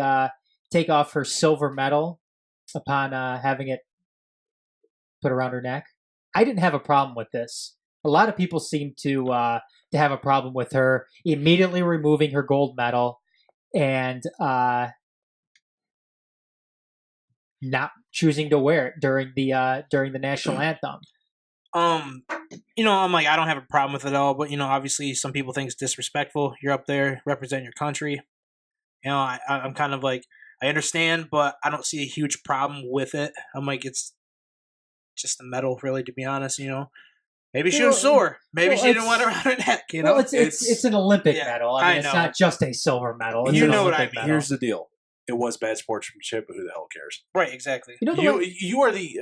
Speaker 1: take off her silver medal upon having it put around her neck? I didn't have a problem with this. A lot of people seem to have a problem with her immediately removing her gold medal and not choosing to wear it during the national anthem.
Speaker 3: I'm like, I don't have a problem with it at all, but obviously some people think it's disrespectful. You're up there representing your country. I'm kind of like, I understand, but I don't see a huge problem with it. I'm like, it's just a medal, really, to be honest. Maybe she was sore. Maybe she didn't want it around her neck.
Speaker 1: Well, it's an Olympic medal. I mean, it's not just a silver medal. It's
Speaker 3: what I mean.
Speaker 1: Medal.
Speaker 2: Here's the deal. It was bad sportsmanship, but who the hell cares?
Speaker 3: Right, exactly.
Speaker 2: You are the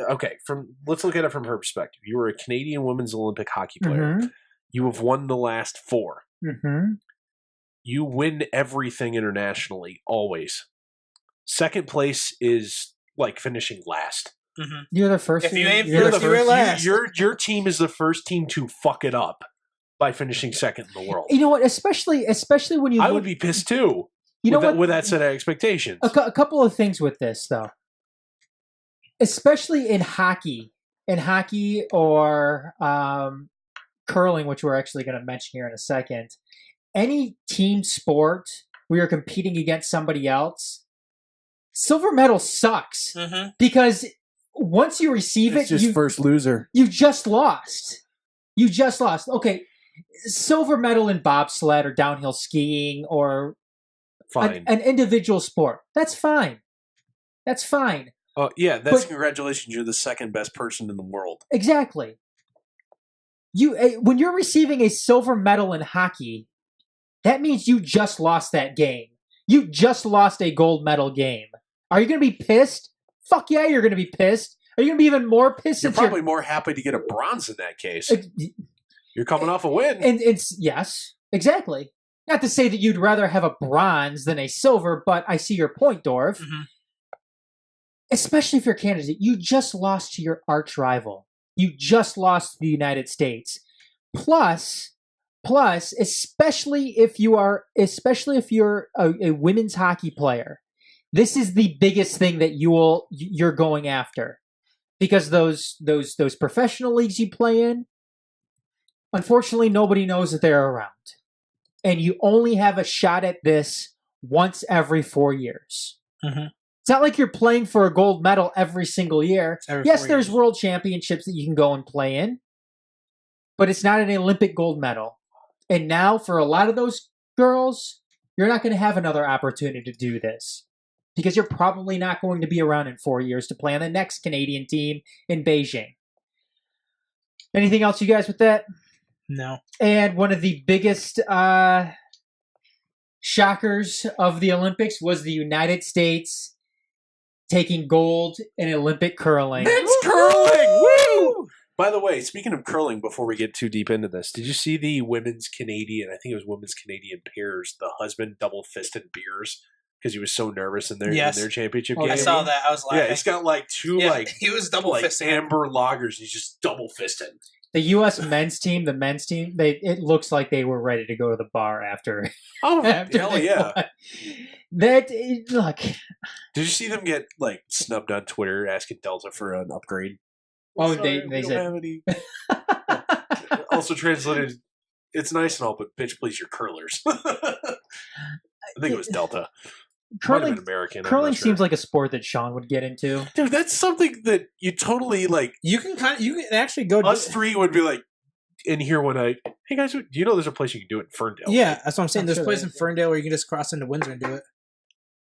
Speaker 2: let's look at it from her perspective. You were a Canadian women's Olympic hockey player. Mm-hmm. You have won the last 4.
Speaker 1: Mm-hmm.
Speaker 2: You win everything internationally, always. Second place is like finishing last.
Speaker 1: Mm-hmm. You're the first.
Speaker 3: If you ain't first, you're last.
Speaker 2: Your team is the first team to fuck it up by finishing second in the world.
Speaker 1: You know what? Especially when you.
Speaker 2: I would be pissed too. With that set of expectations.
Speaker 1: A couple of things with this, though. Especially in hockey or curling, which we're actually going to mention here in a second. Any team sport where you're competing against somebody else, silver medal sucks because once you receive
Speaker 2: it's
Speaker 1: it,
Speaker 2: just first loser.
Speaker 1: You just lost. You just lost. Okay, silver medal in bobsled or downhill skiing or an individual sport. That's fine. That's fine.
Speaker 2: Oh yeah, that's congratulations. You're the second best person in the world.
Speaker 1: Exactly. When you're receiving a silver medal in hockey, that means you just lost that game. You just lost a gold medal game. Are you going to be pissed? Fuck yeah, you're going to be pissed. Are you going to be even more pissed?
Speaker 2: You're probably more happy to get a bronze in that case. You're coming off a win.
Speaker 1: And it's, yes, exactly. Not to say that you'd rather have a bronze than a silver, but I see your point, Dorf. Especially if you're Canada. You just lost to your arch rival. You just lost to the United States. Plus, especially if you're a women's hockey player, this is the biggest thing that you're going after. Because those professional leagues you play in, unfortunately, nobody knows that they're around. And you only have a shot at this once every 4 years. It's not like you're playing for a gold medal every single year. Yes, there's world championships that you can go and play in, but it's not an Olympic gold medal. And now, for a lot of those girls, you're not going to have another opportunity to do this. Because you're probably not going to be around in 4 years to play on the next Canadian team in Beijing. Anything else, you guys, with that?
Speaker 3: No.
Speaker 1: And one of the biggest shockers of the Olympics was the United States taking gold in Olympic curling.
Speaker 2: Men's curling! Woo! By the way, speaking of curling, before we get too deep into this, did you see the women's Canadian, I think it was women's Canadian pairs, the husband double-fisted beers? Because he was so nervous in their championship game.
Speaker 3: I saw that. I was laughing.
Speaker 2: Yeah, he's got like two
Speaker 3: he was double fisting
Speaker 2: amber lagers. He's just double fisted.
Speaker 1: The U.S. men's team, it looks like they were ready to go to the bar after.
Speaker 2: Oh, hell yeah!
Speaker 1: Look.
Speaker 2: Did you see them get like snubbed on Twitter asking Delta for an upgrade?
Speaker 1: Oh,
Speaker 2: Sorry,
Speaker 1: they said.
Speaker 2: Also translated, it's nice and all, but bitch, please, your curlers. I think it was Delta.
Speaker 1: Curling,
Speaker 2: American.
Speaker 1: Curling seems like a sport that Shawn would get into.
Speaker 2: Dude, that's something that you totally like.
Speaker 3: You can actually go.
Speaker 2: Us three would be like in here one night. Hey guys, do you know there's a place you can do it in Ferndale?
Speaker 3: Yeah, that's what I'm saying. There's a place in Ferndale where you can just cross into Windsor and do it.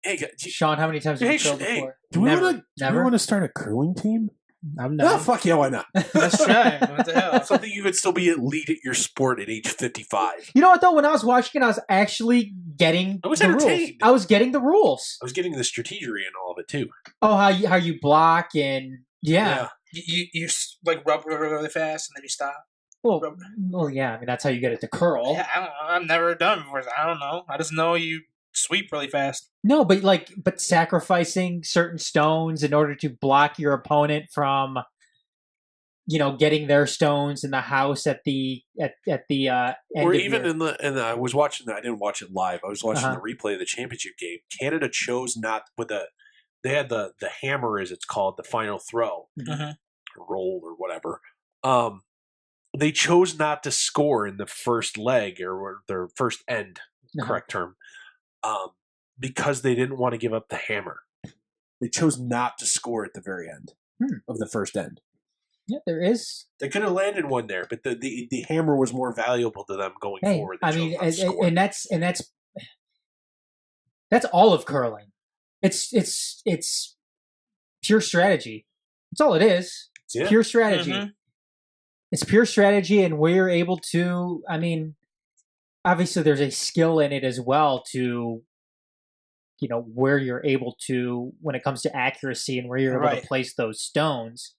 Speaker 2: Hey, guys,
Speaker 1: Shawn, how many times have you curled before?
Speaker 2: Do we want to start a curling team?
Speaker 3: I'm not.
Speaker 2: Oh, fuck yeah, why not?
Speaker 3: Let's try. What the hell?
Speaker 2: Something you could still be elite at your sport at age 55.
Speaker 1: You know what, though? When I was watching it, I was actually getting the rules. I was getting the rules.
Speaker 2: I was getting the strategery and all of it, too.
Speaker 1: Oh, how you block and... Yeah.
Speaker 3: You like rub really fast and then you stop.
Speaker 1: Well, yeah. I mean, that's how you get it to curl.
Speaker 3: Yeah, I don't know. I've never done it before. I don't know. I just know you sweep really fast.
Speaker 1: No, but sacrificing certain stones in order to block your opponent from, getting their stones in the house at the end
Speaker 2: or even in the I was watching that. I didn't watch it live. I was watching the replay of the championship game. Canada chose not with they had the hammer, as it's called, the final throw, roll or whatever. They chose not to score in the first leg or their first end, correct term. Because they didn't want to give up the hammer. They chose not to score at the very end of the first end.
Speaker 1: Yeah, there is.
Speaker 2: They could have landed one there, but the hammer was more valuable to them going forward.
Speaker 1: And that's all of curling. It's pure strategy. That's all it is. It's pure strategy. It's pure strategy, and we're able to. I mean, obviously, there's a skill in it as well to. Where you're able to, when it comes to accuracy and where you're able to place those stones.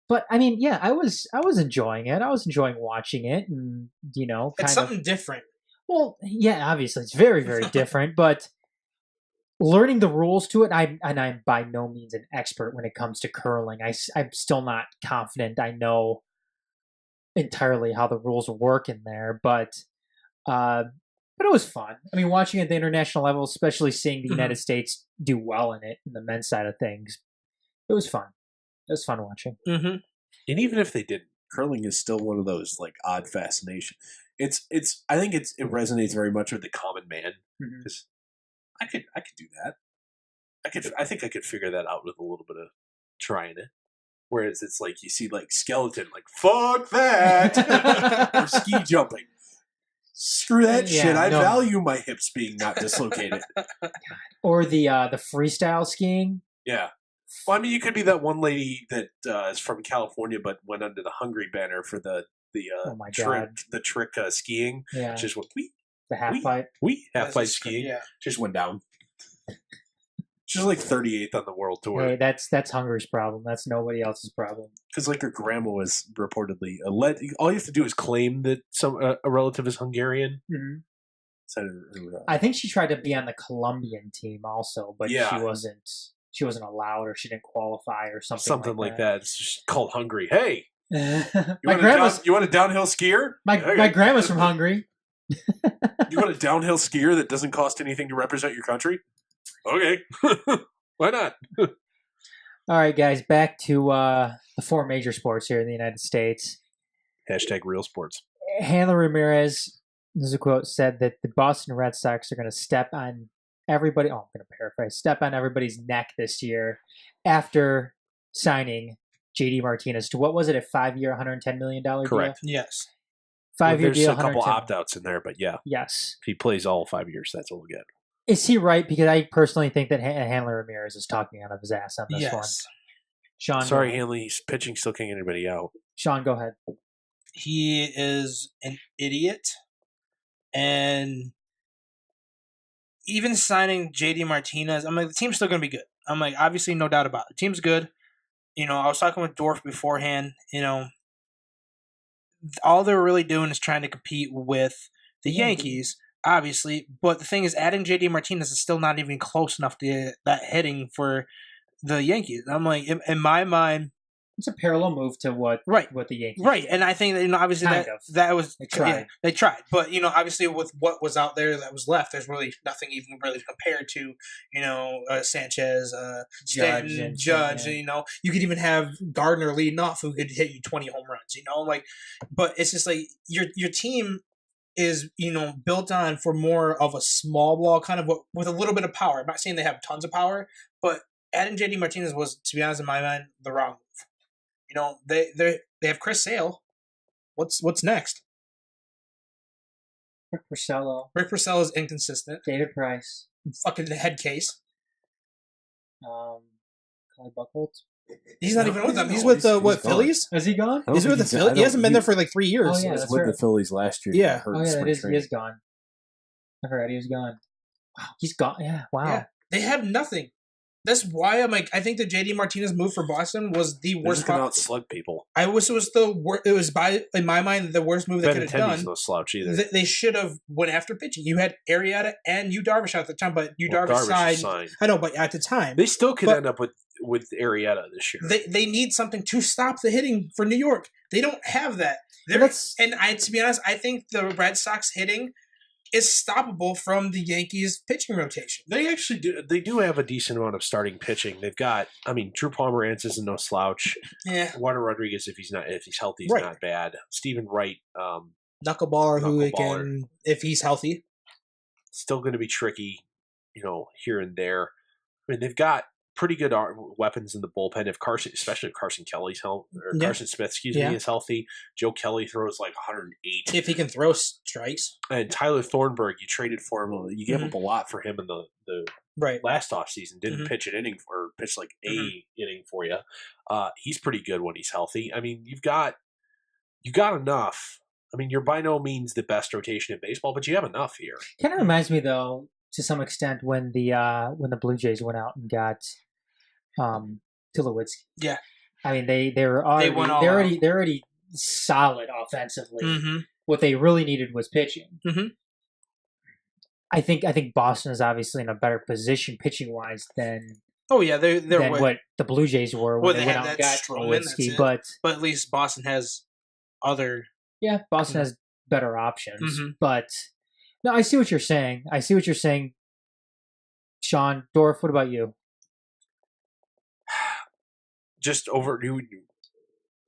Speaker 1: But I mean, yeah, I was enjoying it. I was enjoying watching it, and
Speaker 3: it's something different.
Speaker 1: Well, yeah, obviously it's very, very different. But learning the rules to it, and I'm by no means an expert when it comes to curling. I'm still not confident I know entirely how the rules work in there, but it was fun. I mean, watching at the international level, especially seeing the United States do well in it, in the men's side of things, it was fun. It was fun watching.
Speaker 2: And even if they didn't, curling is still one of those like odd fascination. I think it resonates very much with the common man
Speaker 1: Mhm.
Speaker 2: because I could do that. I think I could figure that out with a little bit of trying it. Whereas it's like you see like skeleton, like fuck that, or ski jumping. Screw that
Speaker 1: Yeah,
Speaker 2: shit. I
Speaker 1: no.
Speaker 2: value my hips being not dislocated.
Speaker 1: Or the freestyle skiing.
Speaker 2: Yeah. Well, I mean, you could be that one lady that is from California but went under the Hungry banner for the
Speaker 1: Oh my
Speaker 2: trick
Speaker 1: God.
Speaker 2: skiing.
Speaker 1: Yeah,
Speaker 2: Just went
Speaker 1: the half pipe.
Speaker 2: half pipe skiing.
Speaker 3: Yeah.
Speaker 2: Just went down. She's like 38th on the world tour.
Speaker 1: Hey, that's Hungary's problem. That's nobody else's problem.
Speaker 2: Because like her grandma was reportedly all you have to do is claim that a relative is Hungarian.
Speaker 1: Mm-hmm.
Speaker 2: So,
Speaker 1: I think she tried to be on the Colombian team also, but
Speaker 2: Yeah.
Speaker 1: she wasn't. She wasn't allowed, or she didn't qualify, or something
Speaker 2: like that. It's just called Hungary. Hey,
Speaker 1: that.
Speaker 2: you want a downhill skier?
Speaker 1: My grandma's from Hungary.
Speaker 2: You want a downhill skier that doesn't cost anything to represent your country? Okay, why not?
Speaker 1: All right, guys, back to the four major sports here in the United States.
Speaker 2: Hashtag real sports.
Speaker 1: Hanley Ramirez, this is a quote, said that the Boston Red Sox are going to step on everybody. Oh, I'm going to paraphrase. Step on everybody's neck this year after signing JD Martinez to what was it? A 5-year, $110 million deal?
Speaker 2: Correct.
Speaker 3: Yes.
Speaker 1: 5-year
Speaker 2: There's
Speaker 1: deal.
Speaker 2: a couple
Speaker 1: 110.
Speaker 2: opt-outs in there, but yeah,
Speaker 1: Yes.
Speaker 2: if he plays all 5 years, that's all we get.
Speaker 1: Is he right? Because I personally think that Hanley Ramirez is talking out of his ass on this one. Sean,
Speaker 2: Sorry, Hanley. He's pitching still can't get anybody out.
Speaker 1: Sean, go ahead.
Speaker 3: He is an idiot, and even signing JD Martinez, I'm like, the team's still going to be good. I'm like, obviously, no doubt about it. The team's good. I was talking with Dorf beforehand. All they're really doing is trying to compete with the Yankees, obviously. But the thing is, adding JD Martinez is still not even close enough to that hitting for the Yankees. I'm like, in my mind,
Speaker 1: It's a parallel move to what the Yankees
Speaker 3: right,
Speaker 1: did.
Speaker 3: and I think that obviously
Speaker 1: Kind
Speaker 3: that was
Speaker 1: They tried.
Speaker 3: Yeah, they tried, but obviously with what was out there that was left, there's really nothing even really compared to Sanchez, Stanton, Judge.
Speaker 1: Yeah.
Speaker 3: You could even have Gardner leading off who could hit you 20 home runs. But it's just like your team is built on for more of a small ball kind of with a little bit of power. I'm not saying they have tons of power, but adding JD Martinez was, to be honest, in my mind, the wrong move. They have Chris Sale. What's next?
Speaker 1: Rick Porcello.
Speaker 3: Rick Porcello is inconsistent.
Speaker 1: David Price.
Speaker 3: Fucking the head case.
Speaker 1: Kelly Buchholz.
Speaker 3: He's not even with them. He's
Speaker 2: no,
Speaker 3: with
Speaker 2: he's gone.
Speaker 3: Phillies?
Speaker 1: Is he gone?
Speaker 2: I don't
Speaker 3: He's with the
Speaker 2: think
Speaker 3: Phillies. He hasn't been there for like 3 years.
Speaker 1: Oh, yeah,
Speaker 2: He was
Speaker 1: that's
Speaker 2: with
Speaker 1: right.
Speaker 2: the Phillies last year.
Speaker 3: Yeah.
Speaker 2: Hurt
Speaker 1: Oh,
Speaker 2: in
Speaker 1: yeah,
Speaker 2: spring
Speaker 1: he
Speaker 2: training.
Speaker 1: is gone. I heard he was gone. Wow, he's gone. Yeah, wow.
Speaker 3: Yeah. They have nothing. That's why I'm like, I think the JD Martinez move for Boston was the
Speaker 2: They're
Speaker 3: worst.
Speaker 2: just gonna outslug people.
Speaker 3: I wish it was in my mind, the worst move they could have
Speaker 2: Benintendi's
Speaker 3: done.
Speaker 2: no slouch either.
Speaker 3: They should have went after pitching. You had Arrieta and Yu Darvish at the time, but Yu
Speaker 2: Well,
Speaker 3: Darvish
Speaker 2: Darvish is
Speaker 3: signed.
Speaker 2: signed.
Speaker 3: I know, but at the time,
Speaker 2: They still could
Speaker 3: But-
Speaker 2: end up with Arrieta this year.
Speaker 3: they need something to stop the hitting for New York. They don't have that. To be honest, I think the Red Sox hitting is stoppable from the Yankees pitching rotation.
Speaker 2: They actually do. They do have a decent amount of starting pitching. They've got. I mean, Drew Pomeranz isn't no slouch.
Speaker 3: Yeah,
Speaker 2: Juan Rodriguez, if he's healthy, is
Speaker 3: Right.
Speaker 2: not bad. Stephen Wright,
Speaker 3: knuckleballer who
Speaker 2: Knuckleballer.
Speaker 3: can, if he's healthy.
Speaker 2: still going to be tricky, here and there. I mean, they've got pretty good weapons in the bullpen. Especially if Carson Kelly's healthy, or
Speaker 3: Yeah.
Speaker 2: Carson Smith,
Speaker 3: Yeah.
Speaker 2: is healthy. Joe Kelly throws like 108.
Speaker 3: If he can throw strikes,
Speaker 2: And Tyler Thornburg, you traded for him. You gave
Speaker 3: Mhm.
Speaker 2: up a lot for him in the
Speaker 3: right?
Speaker 2: last offseason. Didn't
Speaker 3: Mhm.
Speaker 2: pitch an inning pitch like a
Speaker 3: Mhm.
Speaker 2: inning for you. He's pretty good when he's healthy. I mean, you got enough. I mean, you're by no means the best rotation in baseball, but you have enough here.
Speaker 1: Kind of reminds me, though, to some extent, when the Blue Jays went out and got Tulowitzki.
Speaker 3: Yeah.
Speaker 1: I mean, they were already
Speaker 3: went all
Speaker 1: they're
Speaker 3: out.
Speaker 1: already solid offensively.
Speaker 3: Mm-hmm.
Speaker 1: What they really needed was pitching.
Speaker 3: Mhm.
Speaker 1: I think Boston is obviously in a better position pitching wise than
Speaker 3: Oh yeah, they're
Speaker 1: what the Blue Jays were
Speaker 3: Well,
Speaker 1: when
Speaker 3: they
Speaker 1: they went
Speaker 3: had
Speaker 1: out and
Speaker 3: that
Speaker 1: got
Speaker 3: Stroman, that's
Speaker 1: Tulowitzki.
Speaker 3: it.
Speaker 1: But
Speaker 3: at least Boston has other.
Speaker 1: yeah, Boston has better options.
Speaker 3: Mhm.
Speaker 1: But no, I see what you're saying. Sean, Dorf, what about you?
Speaker 2: Just over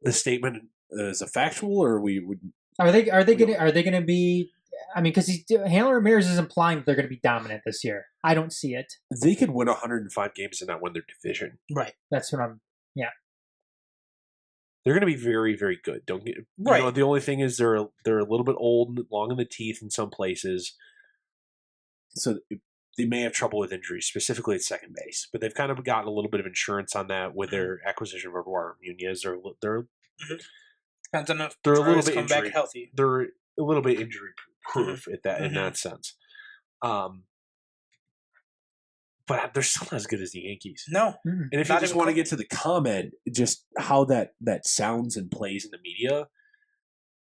Speaker 2: the statement as a factual, or we would.
Speaker 1: Are they gonna be? I mean, because Handler Ramirez is implying that they're going to be dominant this year. I don't see it.
Speaker 2: They could win 105 games and not win their division.
Speaker 3: Right.
Speaker 1: That's what I'm. Yeah.
Speaker 2: They're going to be very, very good. Don't get
Speaker 3: right.
Speaker 2: You know, the only thing is they're a little bit old, long in the teeth in some places, so they may have trouble with injuries, specifically at second base. But they've kind of gotten a little bit of insurance on that with their acquisition of Eduardo Nunez. They're
Speaker 3: depends on if
Speaker 2: they're a little bit
Speaker 3: come
Speaker 2: injury
Speaker 3: back healthy.
Speaker 2: They're a little bit injury proof at that in that sense. But they're still not as good as the Yankees.
Speaker 3: No.
Speaker 2: And if you just want to get to the comment, just how that sounds and plays in the media,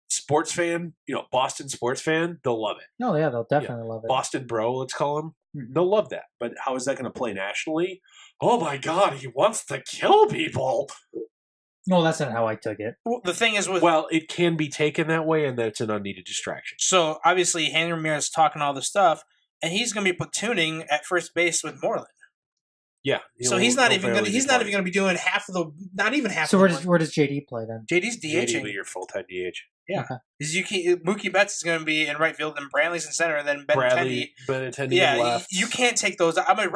Speaker 2: sports fan, Boston sports fan, they'll love it.
Speaker 1: Oh, yeah, they'll definitely love it.
Speaker 2: Boston bro, let's call them. They'll love that. But how is that going to play nationally? Oh, my God, he wants to kill people.
Speaker 1: No, that's not how I took it.
Speaker 3: Well, the thing is
Speaker 2: well, it can be taken that way, and that's an unneeded distraction.
Speaker 3: So, obviously, Handler Ramirez is talking all this stuff, and he's going to be platooning at first base with Moreland.
Speaker 2: Yeah.
Speaker 3: So he's not even going to be doing half of the, not even half.
Speaker 1: So where does JD play then?
Speaker 3: JD's DHing.
Speaker 2: JD will be your full-time DH.
Speaker 3: Yeah. Okay. Mookie Betts is going to be in right field, and Brantley's in center, and then
Speaker 2: Benintendi
Speaker 3: left. You can't take those. I mean,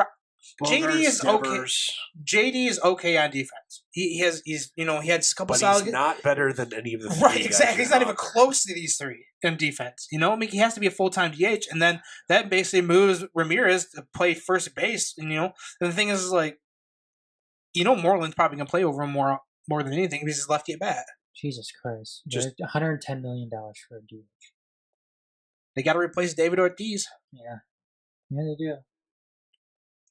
Speaker 3: JD is okay. JD is okay on defense. He had a couple solid.
Speaker 2: He's not better than any of the three.
Speaker 3: Right, exactly. He's not even close to these three in defense. I mean, he has to be a full-time DH, and then that basically moves Ramirez to play first base. And the thing is like, Moreland's probably gonna play over him more than anything because he's lefty at bat.
Speaker 1: Jesus Christ! Just $110 million for a DH.
Speaker 3: They got to replace David Ortiz.
Speaker 1: Yeah, they do.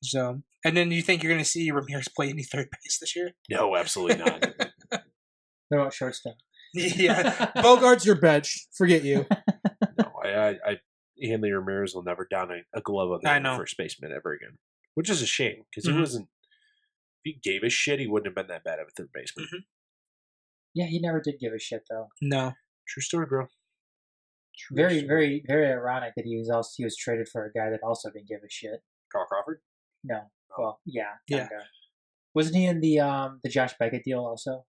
Speaker 3: So, and then you think you're going to see Ramirez play any third base this year?
Speaker 2: No, absolutely not.
Speaker 1: What about shortstop?
Speaker 3: Yeah,
Speaker 4: Bogart's your bench. Forget you.
Speaker 2: No, Handler Ramirez will never down a glove on the first baseman ever again, which is a shame because he wasn't. If he gave a shit, he wouldn't have been that bad of a third baseman.
Speaker 1: Mm-hmm. Yeah, he never did give a shit though.
Speaker 3: No,
Speaker 2: true story, bro.
Speaker 1: Very, very, very ironic that he was traded for a guy that also didn't give a shit.
Speaker 2: Carl Crawford.
Speaker 1: No. Well, yeah. Wasn't he in the Josh Beckett deal also?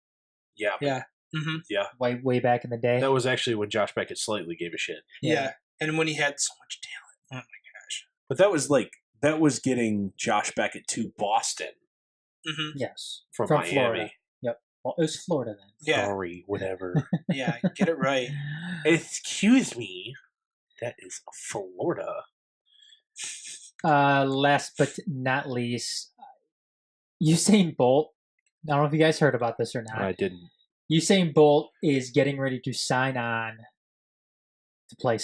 Speaker 2: Yeah.
Speaker 3: Yeah. Mm-hmm.
Speaker 2: Yeah.
Speaker 1: Way back in the day.
Speaker 2: That was actually when Josh Beckett slightly gave a shit.
Speaker 3: Yeah. And when he had so much talent. Oh my gosh.
Speaker 2: But that was getting Josh Beckett to Boston.
Speaker 3: Mm-hmm.
Speaker 1: Yes.
Speaker 2: From Miami.
Speaker 1: Florida. Yep. Well, it was Florida then.
Speaker 3: Yeah.
Speaker 2: Sorry, whatever.
Speaker 3: Yeah, get it right.
Speaker 2: Excuse me. That is Florida.
Speaker 1: Last but not least, Usain Bolt. I don't know if you guys heard about this or not.
Speaker 2: I didn't.
Speaker 1: Usain Bolt is getting ready to sign on to play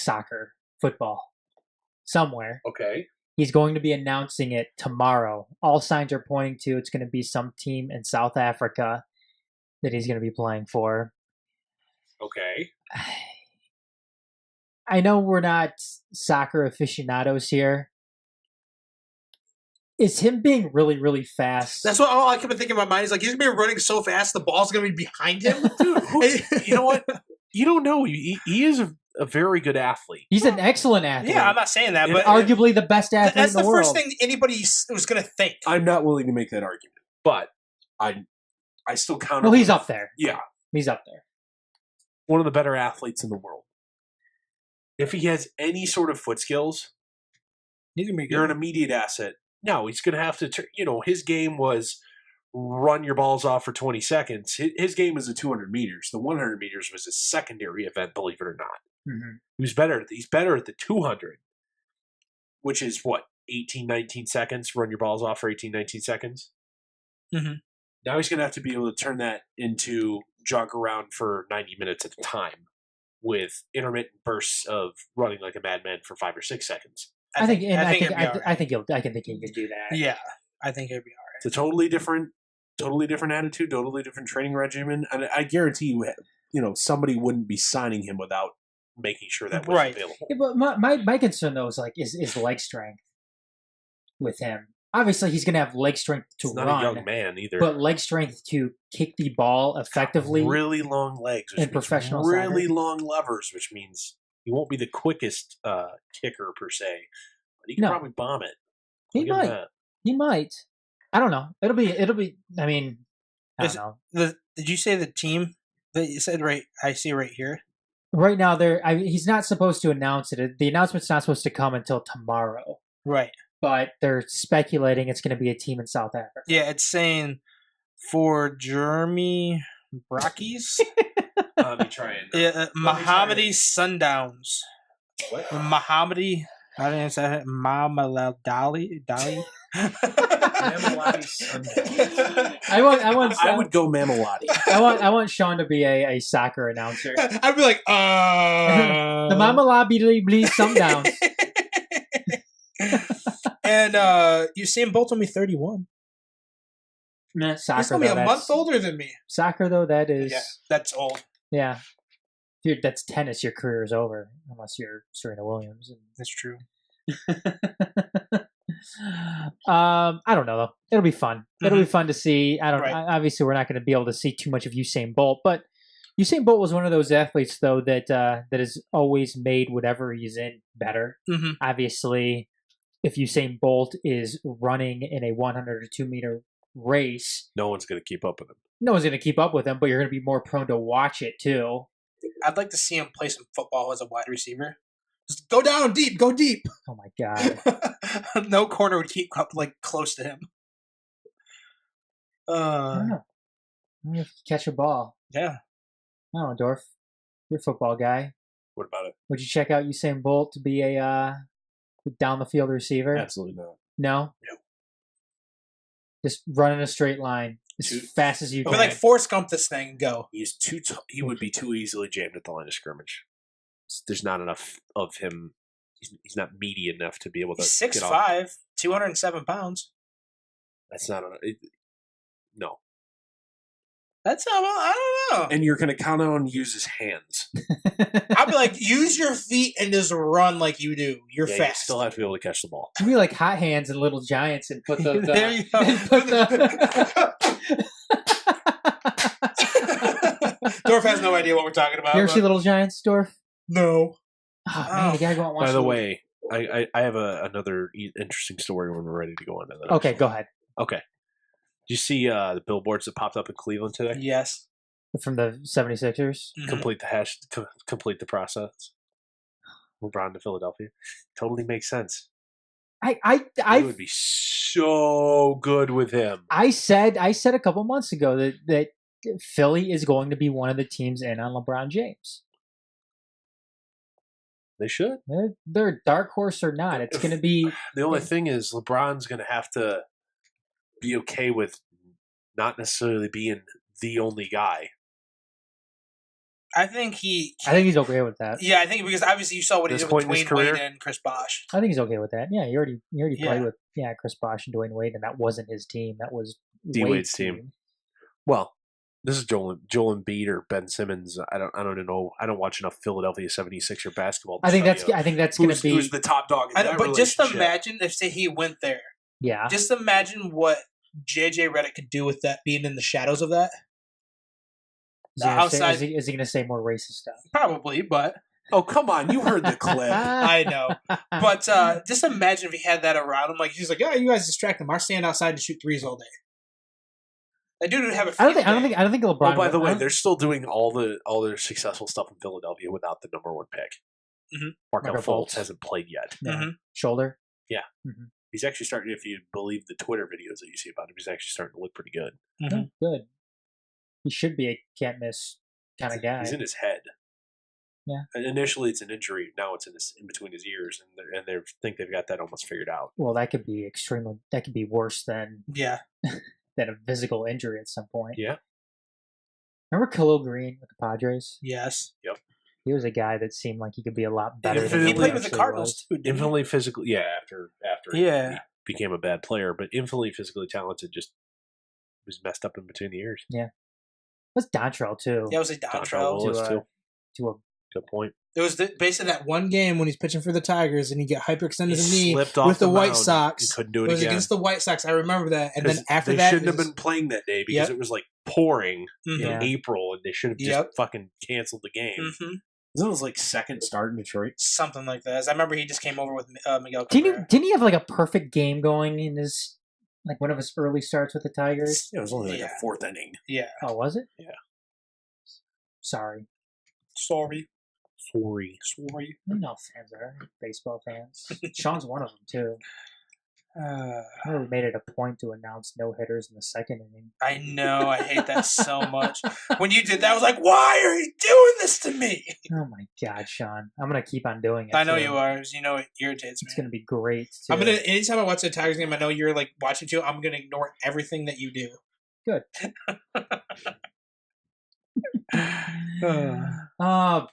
Speaker 1: football, somewhere.
Speaker 2: Okay.
Speaker 1: He's going to be announcing it tomorrow. All signs are pointing to it's going to be some team in South Africa that he's going to be playing for.
Speaker 2: Okay.
Speaker 1: I know we're not soccer aficionados here. Is him being really, really fast?
Speaker 3: That's what all I kept thinking in my mind. Is like, he's going to be running so fast, the ball's going to be behind him.
Speaker 2: Dude, you know what? You don't know. He is a very good athlete.
Speaker 1: He's an excellent athlete.
Speaker 3: Yeah, I'm not saying that, but
Speaker 1: arguably the best athlete in the world.
Speaker 3: That's the first thing anybody was going to think.
Speaker 2: I'm not willing to make that argument, but I still count.
Speaker 1: Well, he's up there.
Speaker 2: Yeah,
Speaker 1: he's up there.
Speaker 2: One of the better athletes in the world. If he has any sort of foot skills, you're an immediate asset. No, he's going to have to. His game was run your balls off for 20 seconds. His game is the 200 meters. The 100 meters was a secondary event, believe it or not.
Speaker 1: Mm-hmm.
Speaker 2: He's better at the 200, which is what, 18, 19 seconds? Run your balls off for 18, 19 seconds?
Speaker 3: Mm-hmm.
Speaker 2: Now he's going to have to be able to turn that into jog around for 90 minutes at a time with intermittent bursts of running like a madman for 5 or 6 seconds.
Speaker 1: I think he can do that.
Speaker 3: Yeah, I think it'd be all right.
Speaker 2: It's a totally different attitude, totally different training regimen, and I guarantee you, somebody wouldn't be signing him without making sure that was available.
Speaker 1: Yeah, but my concern though is leg strength with him. Obviously, he's going to have leg strength to run.
Speaker 2: Not a young man either,
Speaker 1: but leg strength to kick the ball effectively.
Speaker 2: Really long legs,
Speaker 1: in professional
Speaker 2: really
Speaker 1: soccer.
Speaker 2: long levers, which means he won't be the quickest kicker per se, but he can probably bomb it.
Speaker 1: He might. I don't know. It'll be. I mean, I don't know.
Speaker 3: Did you say the team that you said right? I see right here.
Speaker 1: right now, he's not supposed to announce it. The announcement's not supposed to come until tomorrow.
Speaker 3: Right.
Speaker 1: But they're speculating it's going to be a team in South Africa.
Speaker 3: Yeah, it's saying for Jeremy Brockies.
Speaker 2: Let me try it.
Speaker 3: Yeah, Mohammadi Sundowns.
Speaker 2: What?
Speaker 3: Mohammadi. I didn't say it. Dali.
Speaker 2: Mamelati Sunday. I would go Mamelati.
Speaker 1: I want Shawn to be a soccer announcer.
Speaker 4: I'd be like,
Speaker 1: The Mamelati Sundowns.
Speaker 3: And Usain Bolt only 31.
Speaker 1: Nah, soccer.
Speaker 4: he's only a month older than me.
Speaker 1: Soccer, though, that is.
Speaker 3: Yeah, that's old.
Speaker 1: Yeah. Dude, that's tennis. Your career is over. Unless you're Serena Williams.
Speaker 3: That's true.
Speaker 1: I don't know, though. It'll be fun. It'll be fun to see.
Speaker 3: Right.
Speaker 1: Obviously, we're not going to be able to see too much of Usain Bolt, but Usain Bolt was one of those athletes, though, that has always made whatever he's in better.
Speaker 3: Mm-hmm.
Speaker 1: Obviously, if Usain Bolt is running in a 100 or 2 meter race,
Speaker 2: no one's going to keep up with him.
Speaker 1: No one's going to keep up with him, but you're going to be more prone to watch it, too.
Speaker 3: I'd like to see him play some football as a wide receiver. Just go down deep, go deep.
Speaker 1: Oh my god!
Speaker 3: No corner would keep up close to him.
Speaker 1: Catch a ball.
Speaker 3: Yeah.
Speaker 1: I don't know, Dorf. You're a football guy.
Speaker 2: What about it?
Speaker 1: Would you check out Usain Bolt to be a down the field receiver?
Speaker 2: Absolutely not.
Speaker 1: No.
Speaker 2: No.
Speaker 1: Just run in a straight line as fast as you can.
Speaker 3: Be like Forrest Gump this thing and go.
Speaker 2: He's too. He would be too easily jammed at the line of scrimmage. There's not enough of him. He's not meaty enough to be able to.
Speaker 3: He's 6'5", 207 pounds.
Speaker 2: That's not. No.
Speaker 3: That's not. I don't know.
Speaker 2: And you're going to count on use his hands.
Speaker 3: I'd be like, use your feet and just run like you do. You're fast.
Speaker 2: You still have to be able to catch the ball.
Speaker 1: You'd be like Hot Hands and Little Giants and put the.
Speaker 3: There you go. Dorf has no idea what we're talking about.
Speaker 1: You ever see Little Giants, Dorf?
Speaker 3: No.
Speaker 1: Oh, man, you gotta go out and watch.
Speaker 2: By the way, I have another interesting story when we're ready to go on to that.
Speaker 1: Okay, go ahead.
Speaker 2: Okay. Did you see the billboards that popped up in Cleveland today?
Speaker 3: Yes.
Speaker 1: From the 76ers?
Speaker 3: Mm-hmm.
Speaker 2: Complete the process. LeBron to Philadelphia. Totally makes sense.
Speaker 1: I
Speaker 2: would be so good with him.
Speaker 1: I said a couple months ago that Philly is going to be one of the teams in on LeBron James.
Speaker 2: They should.
Speaker 1: They're a dark horse or not. It's going to be...
Speaker 2: The only thing is LeBron's going to have to be okay with not necessarily being the only guy.
Speaker 3: I think he's
Speaker 1: okay with that.
Speaker 3: Yeah, I think because obviously you saw what he did with Dwayne Wade and Chris Bosh.
Speaker 1: I think he's okay with that. Yeah, you already played with Chris Bosh and Dwayne Wade, and that wasn't his team. That was
Speaker 2: D-Wade's team. Well, this is Joel Embiid or Ben Simmons. I don't know. I don't watch enough Philadelphia 76er basketball.
Speaker 1: I think that's going to be
Speaker 2: who's the top dog.
Speaker 3: But just imagine if say he went there.
Speaker 1: Yeah.
Speaker 3: Just imagine what JJ Redick could do with that being in the shadows of that.
Speaker 1: Is he going to say more racist stuff?
Speaker 3: Probably, but
Speaker 2: oh come on, you heard the clip.
Speaker 3: I know, but just imagine if he had that around him. Like he's like, yeah, you guys distract him. I'll stand outside and shoot threes all day. That dude would have a.
Speaker 1: I don't think LeBron.
Speaker 2: Oh, by the way, they're still doing all their successful stuff in Philadelphia without the number one pick.
Speaker 3: Mm-hmm.
Speaker 2: Markelle Fultz hasn't played yet.
Speaker 1: No.
Speaker 3: Mm-hmm.
Speaker 1: Shoulder.
Speaker 2: Yeah, he's actually starting. If you believe the Twitter videos that you see about him, he's actually starting to look pretty good.
Speaker 1: Mm-hmm. Good. He should be a can't miss kind of guy.
Speaker 2: He's in his head.
Speaker 1: Yeah.
Speaker 2: And initially, it's an injury. Now it's in between his ears, and they think they've got that almost figured out.
Speaker 1: Well, that could be That could be worse than than a physical injury at some point.
Speaker 2: Yeah.
Speaker 1: Remember Khalil Green with the Padres?
Speaker 3: Yes.
Speaker 2: Yep.
Speaker 1: He was a guy that seemed like he could be a lot better.
Speaker 3: He played with the Cardinals too.
Speaker 2: Infinitely physically, yeah. After he became a bad player, but infinitely physically talented, just was messed up in between the ears.
Speaker 1: Yeah. It was Dontrell too.
Speaker 3: Yeah, it was
Speaker 2: Dontrell
Speaker 3: too.
Speaker 2: To a good point.
Speaker 3: It was basically that one game when he's pitching for the Tigers and he got hyperextended his knee with
Speaker 2: the
Speaker 3: White Sox.
Speaker 2: He couldn't do it
Speaker 3: was
Speaker 2: again.
Speaker 3: Against the White Sox. I remember that. And then after that,
Speaker 2: they shouldn't have been playing that day because it was like pouring in April, and they should have just fucking canceled the game.
Speaker 3: Mm-hmm.
Speaker 2: Isn't it his like second start in Detroit?
Speaker 3: Something like that. As I remember, he just came over with Miguel.
Speaker 1: Didn't he have like a perfect game going in his one of his early starts with the Tigers?
Speaker 2: It was only like a fourth inning.
Speaker 3: Yeah.
Speaker 1: Oh, was it?
Speaker 2: Yeah.
Speaker 1: Sorry.
Speaker 2: Sorry.
Speaker 1: No fans are baseball fans. Sean's one of them too. I really made it a point to announce no hitters in the second inning.
Speaker 3: I know. I hate that so much. When you did that, I was like, why are you doing this to me?
Speaker 1: Oh my God, Sean! I'm gonna keep on doing it.
Speaker 3: I know
Speaker 1: too.
Speaker 3: you are. 'Cause you know it irritates me.
Speaker 1: It's gonna be great. Too.
Speaker 4: I'm gonna anytime I watch the Tigers game, I know you're like watching too. I'm gonna ignore everything that you do.
Speaker 1: Good.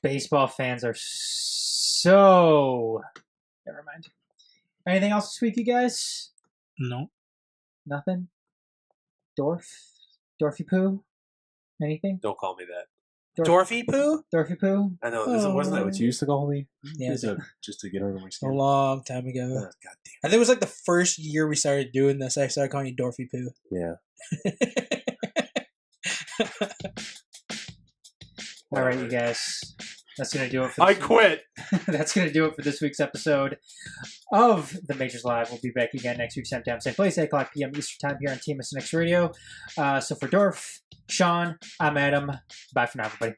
Speaker 1: Baseball fans are so. Never mind. Anything else this week, you guys?
Speaker 3: No.
Speaker 1: Nothing. Dorfy poo. Anything?
Speaker 2: Don't call me that.
Speaker 3: Dorfy poo?
Speaker 1: Dorfy poo.
Speaker 2: I know. Wasn't that what you used to call me?
Speaker 4: Yeah,
Speaker 2: Just to get under my
Speaker 4: a
Speaker 2: skin.
Speaker 4: long time ago.
Speaker 2: God
Speaker 4: I think it was like the first year we started doing this. I started calling you Dorfy Poo.
Speaker 2: damn. Yeah.
Speaker 1: All right, you guys. That's gonna do it.
Speaker 2: I quit.
Speaker 1: That's gonna do it for this week's episode of the Majors Live. We'll be back again next week, same time, same place, 8 o'clock p.m. Eastern Time here on Team SNX Radio. So for Dorf, Shawn, I'm Adam. Bye for now, everybody.